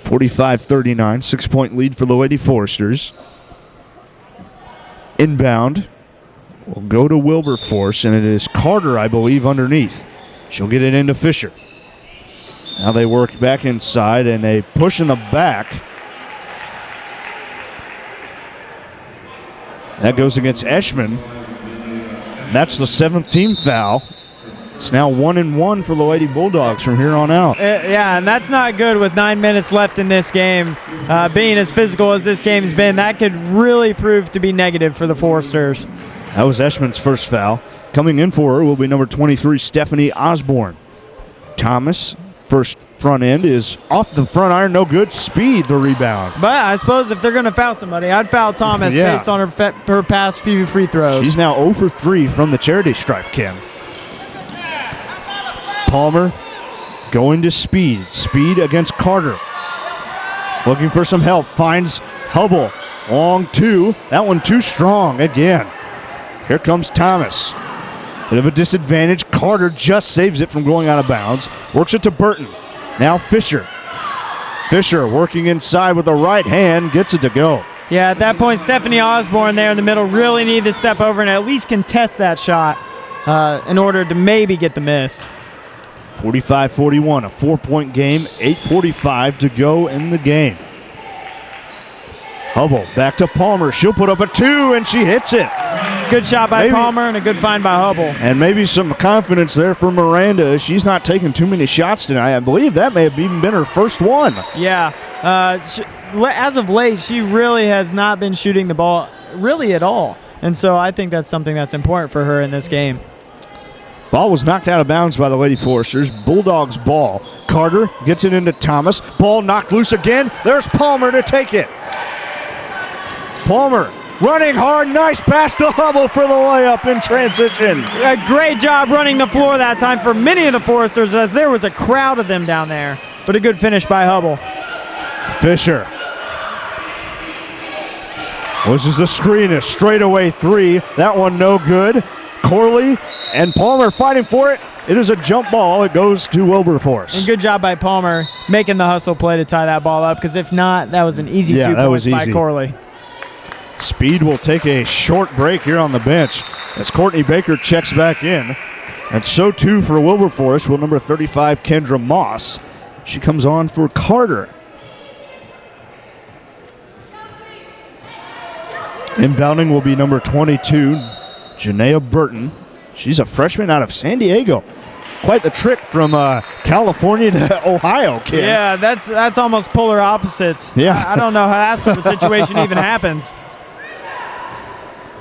45-39, 6-point lead for the Lady Foresters. Inbound will go to Wilberforce, and it is Carter, I believe, underneath. She'll get it into Fisher. Now they work back inside, and they push in the back. That goes against Eschman. That's the 7th team foul. It's now 1-1 for the Lady Bulldogs from here on out. Yeah, and that's not good with 9 minutes left in this game. Being as physical as this game's been, that could really prove to be negative for the Foresters. That was Eschman's first foul. Coming in for her will be number 23, Stephanie Osborne. Thomas, first front end, is off the front iron, no good. Speed, the rebound. But I suppose if they're going to foul somebody, I'd foul Thomas based on her past few free throws. She's now 0 for 3 from the charity stripe, Ken. Palmer going to Speed. Speed against Carter. Looking for some help. Finds Hubble. Long two. That one too strong again. Here comes Thomas. Bit of a disadvantage. Carter just saves it from going out of bounds. Works it to Burton. Now Fisher. Fisher working inside with the right hand. Gets it to go. Yeah, at that point, Stephanie Osborne there in the middle really needed to step over and at least contest that shot in order to maybe get the miss. 45-41, a 4-point game, 8:45 to go in the game. Hubble back to Palmer. She'll put up a 2, and she hits it. Good shot by Palmer and a good find by Hubble. And maybe some confidence there for Miranda. She's not taking too many shots tonight. I believe that may have even been her first one. Yeah. As of late, she really has not been shooting the ball really at all. And so I think that's something that's important for her in this game. Ball was knocked out of bounds by the Lady Foresters. Bulldogs ball. Carter gets it into Thomas. Ball knocked loose again. There's Palmer to take it. Palmer running hard. Nice pass to Hubble for the layup in transition. A great job running the floor that time for many of the Foresters as there was a crowd of them down there. But a good finish by Hubble. Fisher. This is the screen. A straightaway three. That one no good. Corley and Palmer fighting for it. It is a jump ball. It goes to Wilberforce. And good job by Palmer making the hustle play to tie that ball up, because if not, that was an easy 2 points by Corley. Speed will take a short break here on the bench as Courtney Baker checks back in. And so too for Wilberforce will number 35, Kendra Moss. She comes on for Carter. Inbounding will be number 22, Janaea Burton. She's a freshman out of San Diego. Quite the trip from California to Ohio, kid. Yeah, that's almost polar opposites. Yeah. I don't know how that sort of situation even happens.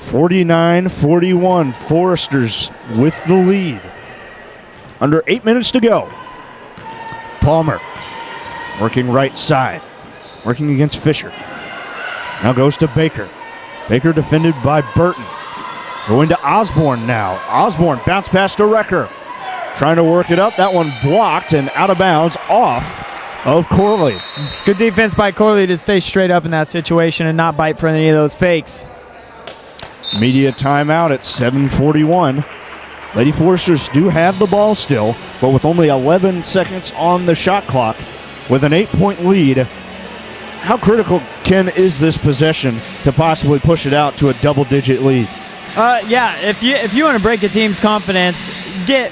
49-41, Foresters with the lead. Under 8 minutes to go. Palmer working right side, working against Fisher. Now goes to Baker. Baker defended by Burton. Going to Osborne now. Osborne bounce pass to Recker. Trying to work it up. That one blocked and out of bounds off of Corley. Good defense by Corley to stay straight up in that situation and not bite for any of those fakes. Media timeout at 7:41. Lady Foresters do have the ball still, but with only 11 seconds on the shot clock, with an 8-point lead, how critical, Ken, is this possession to possibly push it out to a double-digit lead? Yeah, if you want to break a team's confidence, get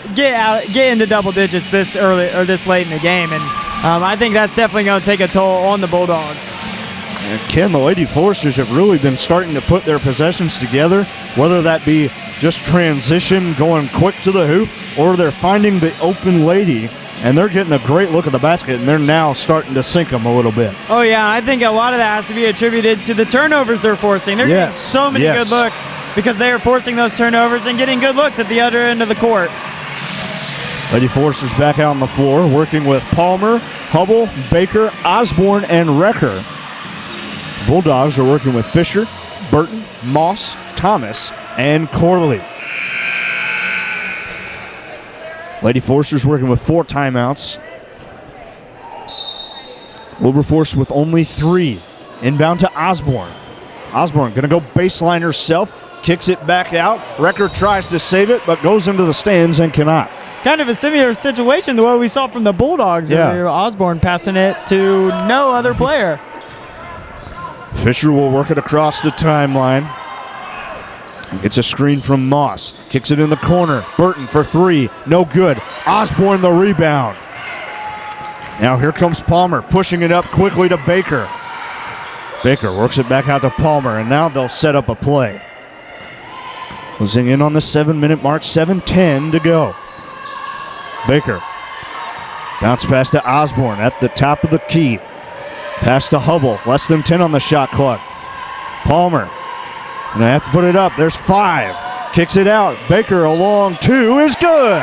into double digits this early or this late in the game, and I think that's definitely going to take a toll on the Bulldogs. And Ken, the Lady Foresters have really been starting to put their possessions together, whether that be just transition, going quick to the hoop, or they're finding the open lady, and they're getting a great look at the basket, and they're now starting to sink them a little bit. Oh, yeah, I think a lot of that has to be attributed to the turnovers they're forcing. They're getting so many good looks because they are forcing those turnovers and getting good looks at the other end of the court. Lady Foresters back out on the floor, working with Palmer, Hubble, Baker, Osborne, and Recker. Bulldogs are working with Fisher, Burton, Moss, Thomas, and Corley. Lady Foresters working with 4 timeouts. Wilberforce with only 3. Inbound to Osborne. Osborne going to go baseline herself, kicks it back out. Recker tries to save it, but goes into the stands and cannot. Kind of a similar situation to what we saw from the Bulldogs. Yeah. Osborne passing it to no other player. Fisher will work it across the timeline. Gets a screen from Moss. Kicks it in the corner. Burton for 3. No good. Osborne the rebound. Now here comes Palmer, pushing it up quickly to Baker. Baker works it back out to Palmer, and now they'll set up a play. Closing in on the 7-minute mark, 7:10 to go. Baker. Bounce pass to Osborne at the top of the key. Pass to Hubble. Less than 10 on the shot clock. Palmer. And they have to put it up. There's 5. Kicks it out. Baker along 2 is good.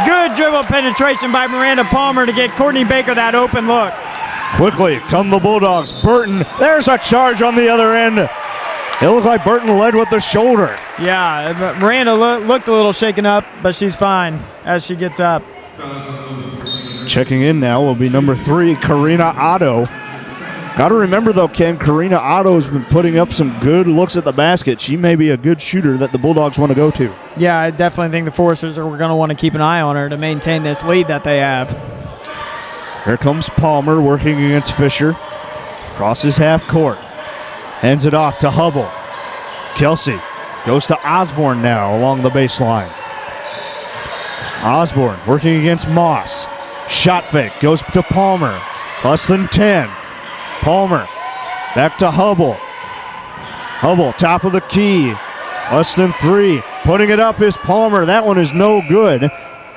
Good dribble penetration by Miranda Palmer to get Courtney Baker that open look. Quickly come the Bulldogs. Burton. There's a charge on the other end. It looked like Burton led with the shoulder. Yeah, Miranda looked a little shaken up, but she's fine as she gets up. Checking in now will be number 3, Karina Otto. Got to remember, though, Ken, Karina Otto has been putting up some good looks at the basket. She may be a good shooter that the Bulldogs want to go to. Yeah, I definitely think the Foresters are going to want to keep an eye on her to maintain this lead that they have. Here comes Palmer working against Fisher. Crosses half court. Hands it off to Hubble. Kelsey goes to Osborne now along the baseline. Osborne working against Moss. Shot fake goes to Palmer. Less than 10. Palmer back to Hubble. Hubble top of the key. Less than 3. Putting it up is Palmer. That one is no good.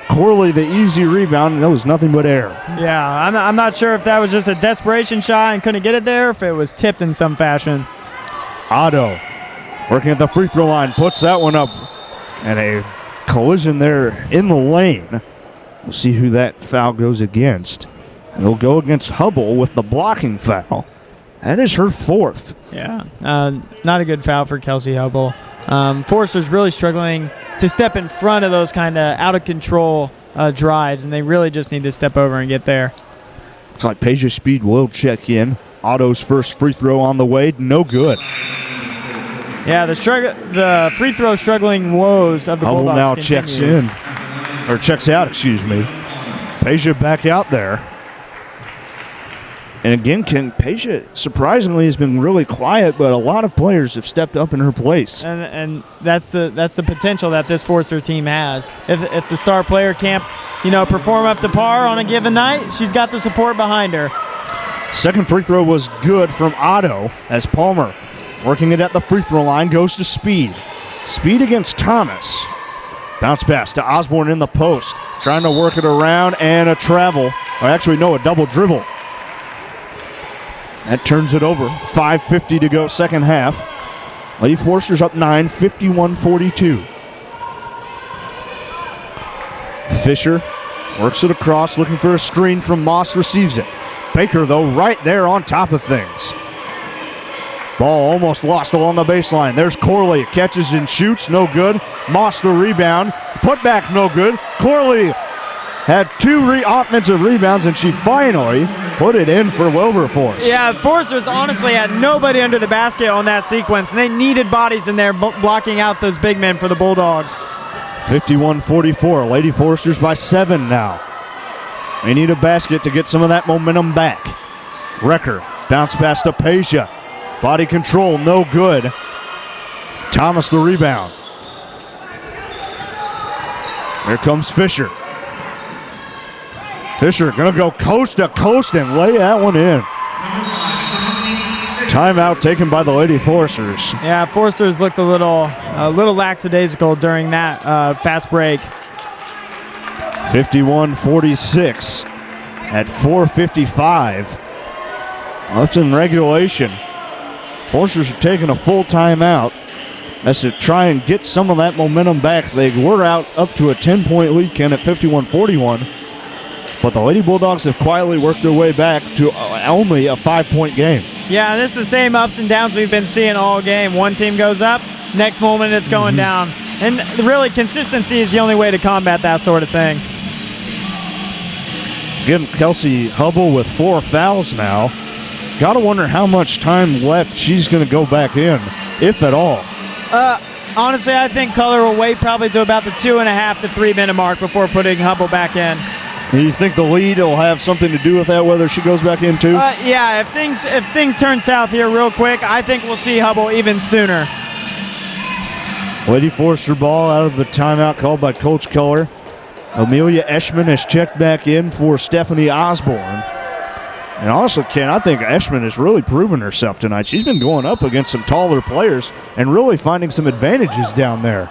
Corley the easy rebound. That was nothing but air. Yeah, I'm not sure if that was just a desperation shot and couldn't get it there, or if it was tipped in some fashion. Otto working at the free throw line. Puts that one up. And a collision there in the lane. We'll see who that foul goes against. It'll go against Hubble with the blocking foul. That is her 4th. Yeah, not a good foul for Kelsey Hubble. Forrester's really struggling to step in front of those kind of out-of-control drives, and they really just need to step over and get there. Looks like Peja Speed will check in. Otto's first free throw on the way. No good. Yeah, the free throw struggling woes of the Hubble Bulldogs now continues. checks in. Or checks out, excuse me. Peja back out there. And again, Peja surprisingly has been really quiet, but a lot of players have stepped up in her place. And that's the potential that this Forester team has. If the star player can't, perform up to par on a given night, she's got the support behind her. Second free throw was good from Otto as Palmer, working it at the free throw line, goes to Speed. Speed against Thomas. Bounce pass to Osborne in the post, trying to work it around, and a travel. Or actually, no, a double dribble. That turns it over. 5:50 to go, second half. Lady Foresters up 9, 51-42. Fisher works it across, looking for a screen from Moss, receives it. Baker, though, right there on top of things. Ball almost lost along the baseline. There's Corley. Catches and shoots. No good. Moss the rebound. Put back no good. Corley had two offensive rebounds, and she finally put it in for Wilberforce. Yeah, Forcers honestly had nobody under the basket on that sequence, and they needed bodies in there blocking out those big men for the Bulldogs. 51-44. Lady Foresters by 7 now. They need a basket to get some of that momentum back. Recker bounce pass to Peja. Body control, no good. Thomas the rebound. Here comes Fisher. Fisher gonna go coast to coast and lay that one in. Timeout taken by the Lady Foresters. Yeah, Foresters looked a little lackadaisical during that fast break. 51-46 at 4:55 left in regulation. Foresters are taking a full timeout as to try and get some of that momentum back. They were out up to a 10-point lead, Ken, at 51-41. But the Lady Bulldogs have quietly worked their way back to only a 5-point game. Yeah, and this is the same ups and downs we've been seeing all game. One team goes up, next moment it's going down. And really, consistency is the only way to combat that sort of thing. Again, Kelsey Hubble with 4 fouls now. Got to wonder how much time left she's going to go back in, if at all. Honestly, I think Color will wait probably to about the 2.5 to 3 minute mark before putting Hubble back in. Do you think the lead will have something to do with that, whether she goes back in too? Yeah, if things turn south here real quick, I think we'll see Hubble even sooner. Lady Forester ball out of the timeout called by Coach Keller. Amelia Eschman has checked back in for Stephanie Osborne. And honestly, Ken, I think Eschman has really proven herself tonight. She's been going up against some taller players and really finding some advantages down there.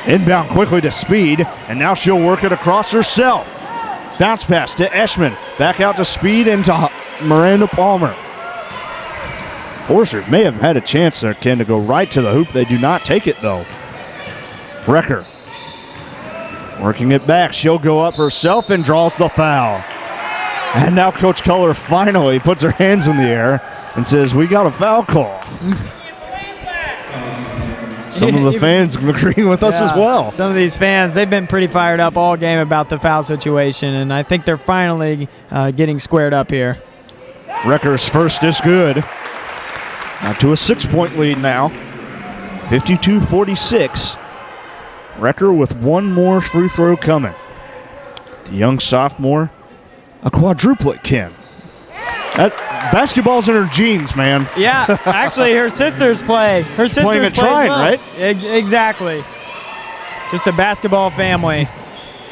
Inbound quickly to Speed, and now she'll work it across herself. Bounce pass to Eschman. Back out to Speed into Miranda Palmer. Foresters may have had a chance there, Ken, to go right to the hoop. They do not take it, though. Recker working it back. She'll go up herself and draws the foul. And now Coach Keller finally puts her hands in the air and says, we got a foul call. Some of the fans agreeing with us as well. Some of these fans, they've been pretty fired up all game about the foul situation, and I think they're finally getting squared up here. Recker's first is good. Now to a 6-point lead now. 52-46. Recker with one more free throw coming. The young sophomore, a quadruplet, Ken. That basketball's in her jeans, man. Yeah, actually, her sisters play. Her sisters playing a trine, well. right? Exactly. Just a basketball family.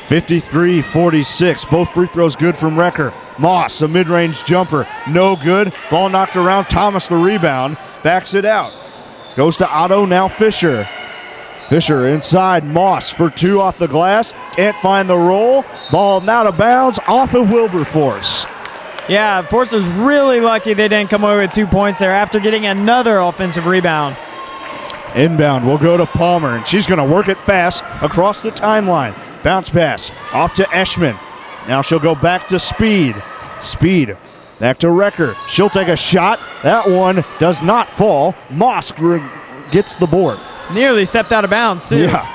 53-46. Both free throws good from Recker. Moss, a mid-range jumper. No good. Ball knocked around. Thomas, the rebound. Backs it out. Goes to Otto, now Fisher. Fisher inside. Moss for 2 off the glass. Can't find the roll. Ball out of bounds off of Wilberforce. Yeah, Forster's really lucky they didn't come away with 2 points there after getting another offensive rebound. Inbound will go to Palmer, and she's going to work it fast across the timeline. Bounce pass off to Eschman. Now she'll go back to Speed. Speed back to Recker. She'll take a shot. That one does not fall. Moss gets the board. Nearly stepped out of bounds, too. Yeah.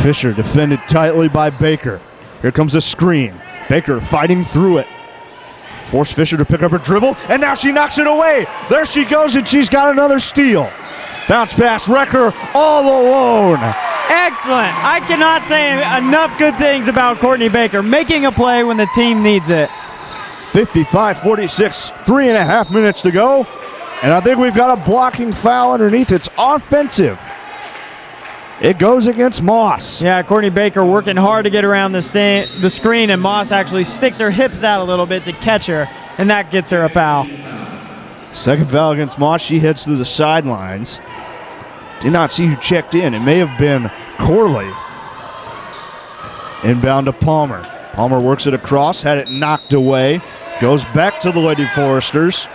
Fisher defended tightly by Baker. Here comes a screen. Baker fighting through it. Forced Fisher to pick up her dribble, and now she knocks it away. There she goes, and she's got another steal. Bounce pass, Recker all alone. Excellent. I cannot say enough good things about Courtney Baker, making a play when the team needs it. 55-46, 3.5 minutes to go. And I think we've got a blocking foul underneath. It's offensive. It goes against Moss. Yeah, Courtney Baker working hard to get around the screen, and Moss actually sticks her hips out a little bit to catch her, and that gets her a foul. Second foul against Moss. She heads to the sidelines. Did not see who checked in. It may have been Corley. Inbound to Palmer. Palmer works it across, had it knocked away. Goes back to the Lady Foresters.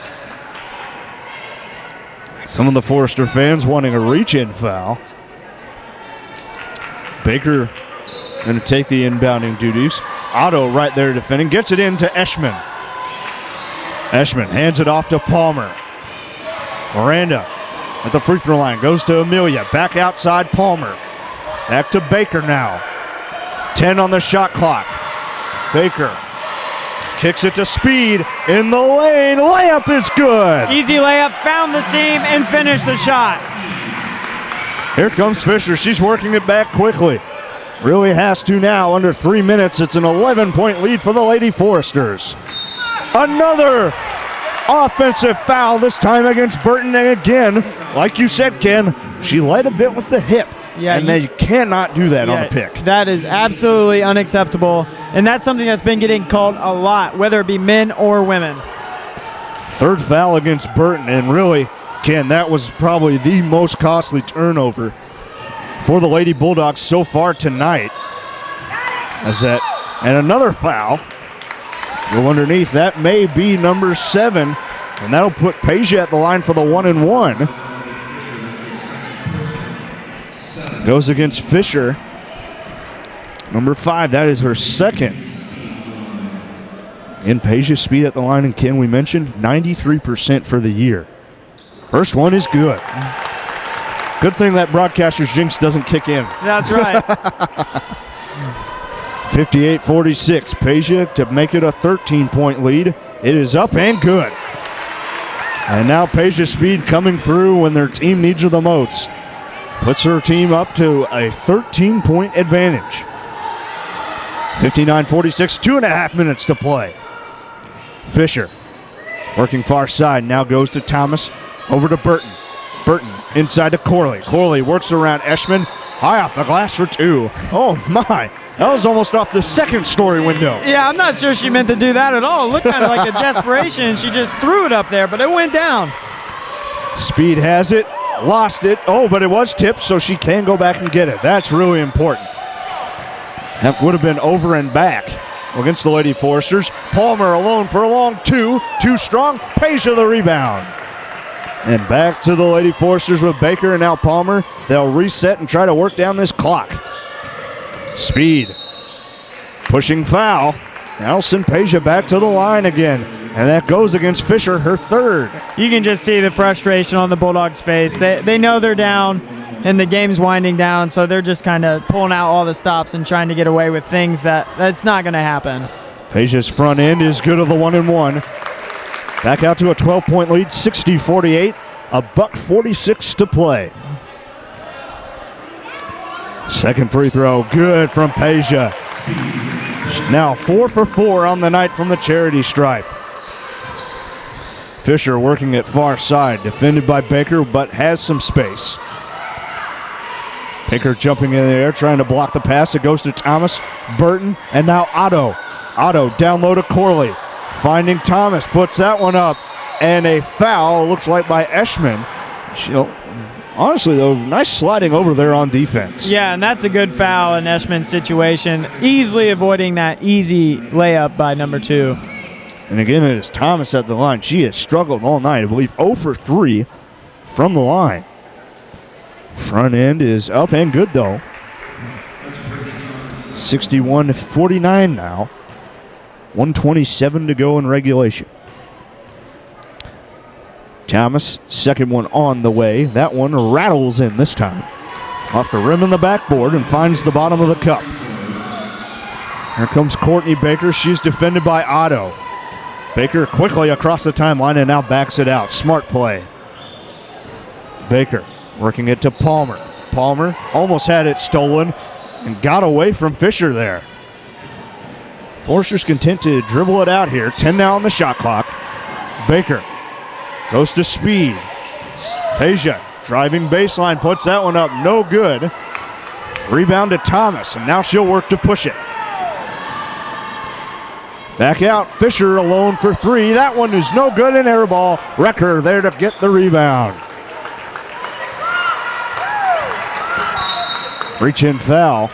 Some of the Forester fans wanting a reach-in foul. Baker going to take the inbounding duties. Otto right there defending. Gets it into Eschman. Eshman hands it off to Palmer. Miranda at the free throw line goes to Amelia. Back outside Palmer. Back to Baker now. 10 on the shot clock. Baker kicks it to Speed in the lane. Layup is good. Easy layup, found the seam, and finished the shot. Here comes Fisher. She's working it back quickly. Really has to now. Under 3 minutes, it's an 11-point lead for the Lady Foresters. Another offensive foul, this time against Burton. And again, like you said, Ken, she led a bit with the hip. Yeah, and they cannot do that on a pick. That is absolutely unacceptable. And that's something that's been getting called a lot, whether it be men or women. Third foul against Burton. And really, Ken, that was probably the most costly turnover for the Lady Bulldogs so far tonight. And another foul. Go underneath. That may be number 7. And that'll put Peja at the line for the 1-and-1. Goes against Fisher. Number 5, that is her second. And Peja's speed at the line, and Ken, we mentioned 93% for the year. First one is good. Good thing that broadcaster's jinx doesn't kick in. That's right. 58-46. Peja to make it a 13-point lead. It is up and good. And now Peja Speed coming through when their team needs her the most. Puts her team up to a 13-point advantage. 59-46, 2.5 minutes to play. Fisher working far side, now goes to Thomas, over to Burton. Burton inside to Corley. Corley works around Eshman, high off the glass for 2. Oh my, that was almost off the second-story window. Yeah, I'm not sure she meant to do that at all. It looked kind of like a desperation. She just threw it up there, but it went down. Speed has it, lost it. Oh, but it was tipped, so she can go back and get it. That's really important. That would have been over and back against the Lady Foresters. Palmer alone for a long 2. Too strong. Peja the rebound. And back to the Lady Foresters with Baker and now Palmer. They'll reset and try to work down this clock. Speed. Pushing foul. Allison Peja back to the line again. And that goes against Fisher, her third. You can just see the frustration on the Bulldogs' face. They know they're down and the game's winding down, so they're just kind of pulling out all the stops and trying to get away with things that's not going to happen. Peja's front end is good of the 1-and-1. Back out to a 12-point lead, 60-48. $1:46 to play. Second free throw, good from Peja. Now 4 for 4 on the night from the charity stripe. Fisher working at far side, defended by Baker, but has some space. Baker jumping in the air, trying to block the pass. It goes to Thomas, Burton, and now Otto. Otto down low to Corley. Finding Thomas, puts that one up, and a foul, looks like by Eshman. Honestly, though, nice sliding over there on defense. Yeah, and that's a good foul in Eshman's situation. Easily avoiding that easy layup by number 2. And again, it is Thomas at the line. She has struggled all night. I believe 0 for 3 from the line. Front end is up and good, though. 61-49 now. 1:27 to go in regulation. Thomas, second one on the way. That one rattles in this time. Off the rim and the backboard and finds the bottom of the cup. Here comes Courtney Baker. She's defended by Otto. Baker quickly across the timeline and now backs it out. Smart play. Baker working it to Palmer. Palmer almost had it stolen and got away from Fisher there. Forster's content to dribble it out here. 10 now on the shot clock. Baker goes to Speed. Peja driving baseline, puts that one up. No good. Rebound to Thomas, and now she'll work to push it. Back out. Fisher alone for 3. That one is no good, and air ball. Recker there to get the rebound. Reach-in foul.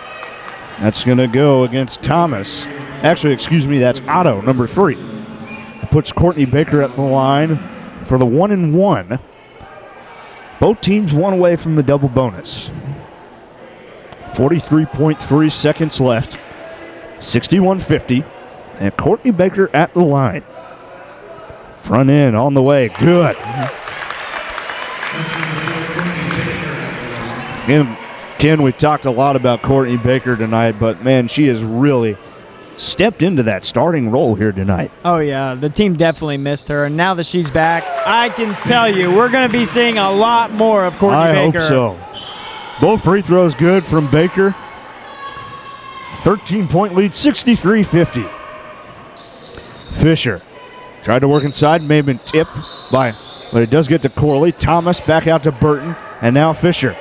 That's going to go against Thomas. Actually, excuse me, that's Otto, number 3. It puts Courtney Baker at the line for the 1-and-1. Both teams one away from the double bonus. 43.3 seconds left. 61-50. And Courtney Baker at the line. Front end on the way. Good. And Ken, we talked a lot about Courtney Baker tonight, but man, she has really stepped into that starting role here tonight. Oh, yeah. The team definitely missed her. And now that she's back, I can tell you we're going to be seeing a lot more of Courtney Baker. I hope so. Both free throws good from Baker. 13-point lead, 63-50. Fisher tried to work inside, may have been tipped but it does get to Corley. Thomas back out to Burton, and now Fisher.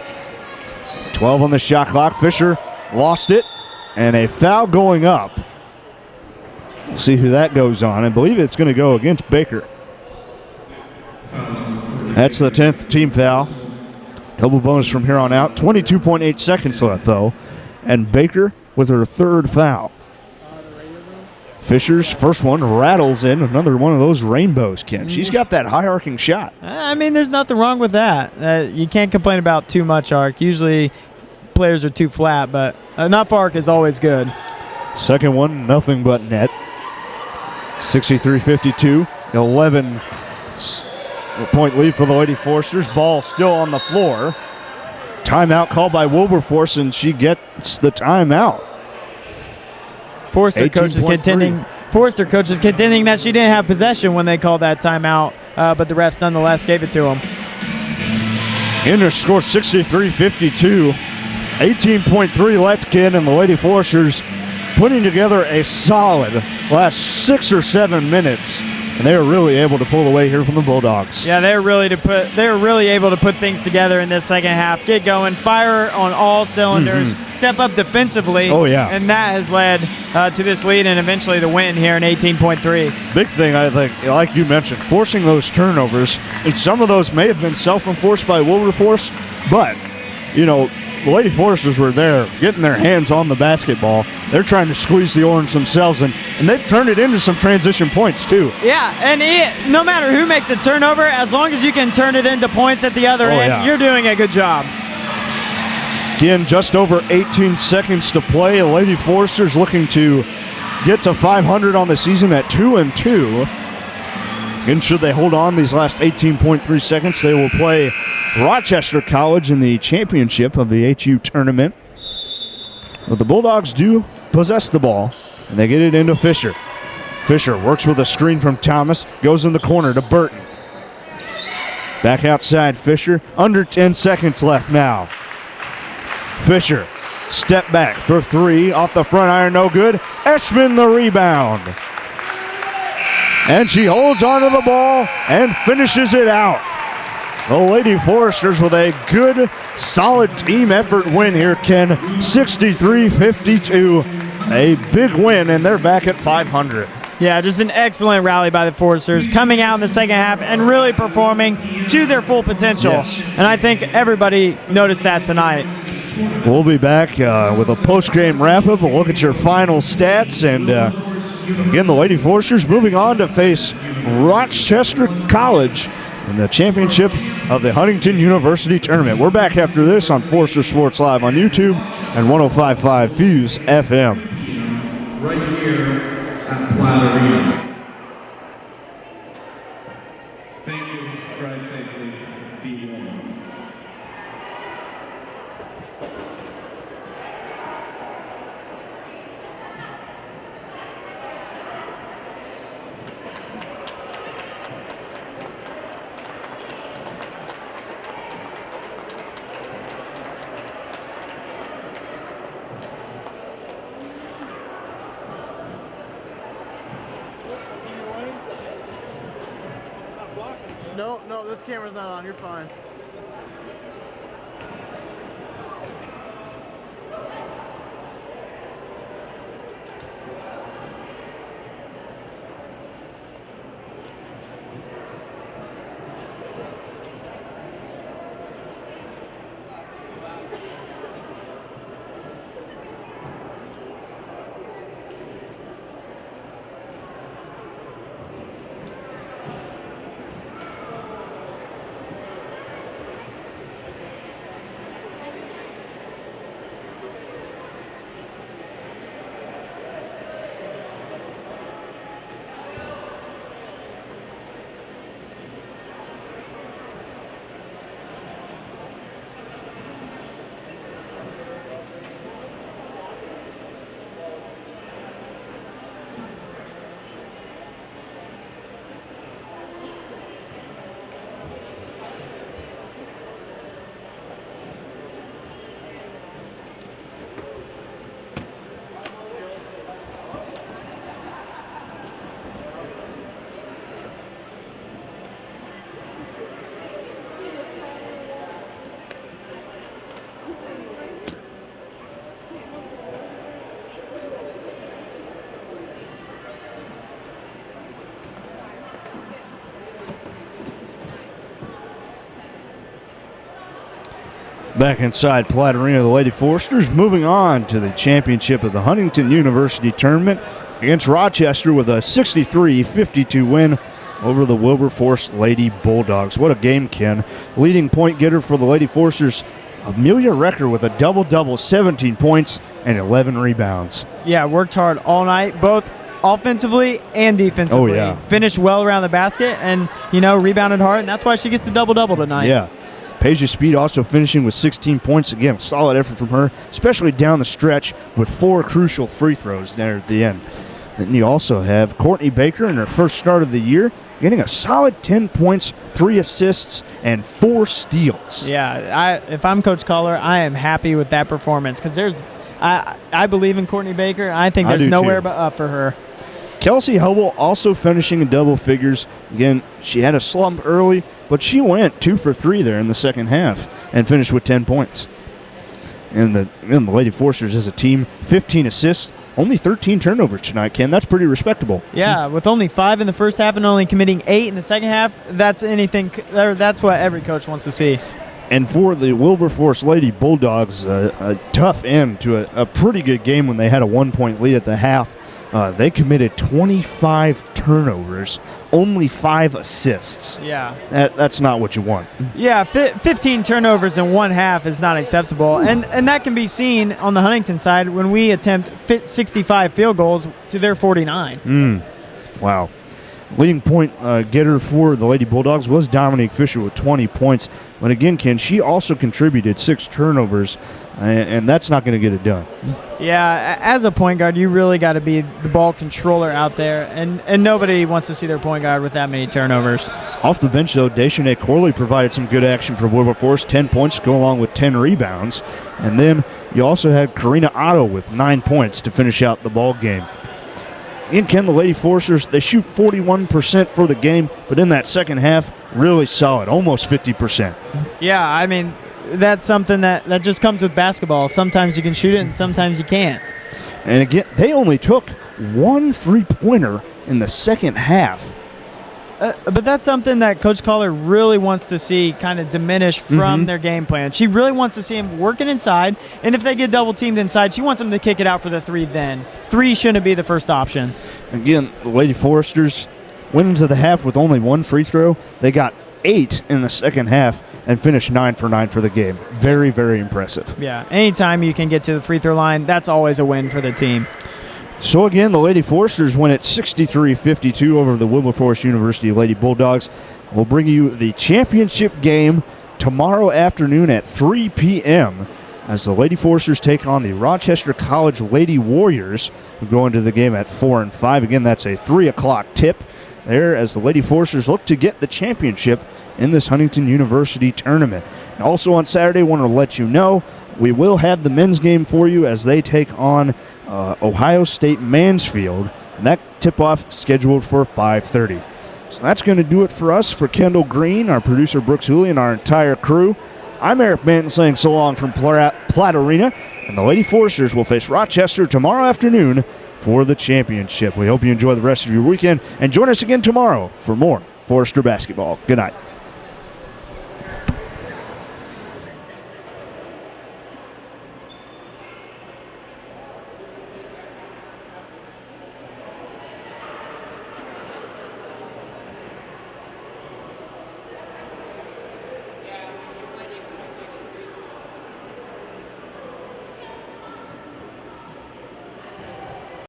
12 on the shot clock. Fisher lost it, and a foul going up. We'll see who that goes on. I believe it's going to go against Baker. That's the 10th team foul. Double bonus from here on out. 22.8 seconds left, though. And Baker with her third foul. Fisher's first one rattles in. Another one of those rainbows, Ken. She's got that high arcing shot. I mean, there's nothing wrong with that. You can't complain about too much arc. Usually players are too flat, but enough arc is always good. Second one, nothing but net. 63-52. 11-point lead for the Lady Foresters. Ball still on the floor. Timeout called by Wilberforce, and she gets the timeout. Forester coaches contending that she didn't have possession when they called that timeout, but the refs nonetheless gave it to them. Inner score 63-52. 18.3 left, Ken, and the Lady Foresters putting together a solid last 6 or 7 minutes, and they were really able to pull away here from the Bulldogs. Yeah, they were really able to put things together in this second half. Get going, fire on all cylinders, step up defensively. Oh, yeah. And that has led to this lead and eventually the win here in 18.3. Big thing, I think, like you mentioned, forcing those turnovers, and some of those may have been self-enforced by Wilberforce, but, you know, the Lady Foresters were there getting their hands on the basketball. They're trying to squeeze the orange themselves, and they've turned it into some transition points too. Yeah, and no matter who makes a turnover, as long as you can turn it into points at the other end, you're doing a good job. Again, just over 18 seconds to play. The Lady Foresters looking to get to 500 on the season at 2-2. And should they hold on these last 18.3 seconds, they will play Rochester College in the championship of the HU tournament. But the Bulldogs do possess the ball, and they get it into Fisher. Fisher works with a screen from Thomas, goes in the corner to Burton. Back outside, Fisher. Under 10 seconds left now. Fisher, step back for three, off the front iron, no good. Eschman the rebound. And she holds onto the ball and finishes it out. The Lady Foresters with a good, solid team effort win here, Ken. 63-52. A big win, and they're back at 500. Yeah, just an excellent rally by the Foresters, coming out in the second half and really performing to their full potential. Yes. And I think everybody noticed that tonight. We'll be back with a post-game wrap-up. We'll look at your final stats. And again, the Lady Foresters moving on to face Rochester College in the championship of the Huntington University Tournament. We're back after this on Forester Sports Live on YouTube and 105.5 Fuse FM. Right here at Platt Arena. Thank you. Drive safely. Be warm. No, this camera's not on. You're fine. Back inside Platte Arena, the Lady Foresters moving on to the championship of the Huntington University Tournament against Rochester with a 63-52 win over the Wilberforce Lady Bulldogs. What a game, Ken. Leading point getter for the Lady Foresters, Amelia Recker with a double-double, 17 points and 11 rebounds. Yeah, worked hard all night, both offensively and defensively. Oh, yeah. Finished well around the basket and, rebounded hard, and that's why she gets the double-double tonight. Yeah. Peja Speed also finishing with 16 points. Again, solid effort from her, especially down the stretch with 4 crucial free throws there at the end. Then you also have Courtney Baker in her first start of the year, getting a solid 10 points, 3 assists, and 4 steals. Yeah, if I'm Coach Collar, I am happy with that performance because I believe in Courtney Baker. I think there's nowhere but up for her. Kelsey Hubble also finishing in double figures. Again, she had a slump early, but she went 2 for 3 there in the second half and finished with 10 points. And the Lady Foresters as a team, 15 assists, only 13 turnovers tonight, Ken. That's pretty respectable. Yeah, with only 5 in the first half and only committing 8 in the second half, that's what every coach wants to see. And for the Wilberforce Lady Bulldogs, a tough end to a pretty good game when they had a 1-point lead at the half. They committed 25 turnovers, only 5 assists. Yeah. That's not what you want. Yeah, 15 turnovers in one half is not acceptable. And that can be seen on the Huntington side when we attempt 65 field goals to their 49. Wow. Leading point getter for the Lady Bulldogs was Dominique Fisher with 20 points. But again, Ken, she also contributed 6 turnovers, and that's not going to get it done. Yeah, as a point guard, you really got to be the ball controller out there, and nobody wants to see their point guard with that many turnovers. Off the bench, though, Deschanay Corley provided some good action for Wilberforce, 10 points to go along with 10 rebounds. And then you also had Karina Otto with 9 points to finish out the ball game. In Ken, the Lady Foresters, they shoot 41% for the game, but in that second half, really solid, almost 50%. Yeah, I mean, that's something that just comes with basketball. Sometimes you can shoot it and sometimes you can't. And again, they only took 1 3-pointer in the second half. But that's something that Coach Collar really wants to see kind of diminish from their game plan. She really wants to see him working inside, and if they get double-teamed inside, she wants them to kick it out for the 3 then. 3 shouldn't be the first option. Again, the Lady Foresters went into the half with only 1 free throw. They got 8 in the second half and finished 9 for 9 for the game. Very, very impressive. Yeah, anytime you can get to the free throw line, that's always a win for the team. So again, the Lady Foresters win at 63-52 over the Wilberforce University Lady Bulldogs. We'll bring you the championship game tomorrow afternoon at 3 p.m. as the Lady Foresters take on the Rochester College Lady Warriors, who go into the game at 4 and 5. Again, that's a 3 o'clock tip there as the Lady Foresters look to get the championship in this Huntington University tournament. And also on Saturday, I want to let you know we will have the men's game for you as they take on Ohio State Mansfield, and that tip-off scheduled for 5:30. So that's going to do it for us. For Kendall Green, our producer Brooks Hooley, and our entire crew, I'm Eric Manton saying so long from Platte Arena, and the Lady Foresters will face Rochester tomorrow afternoon for the championship. We hope you enjoy the rest of your weekend, and join us again tomorrow for more Forester basketball. Good night.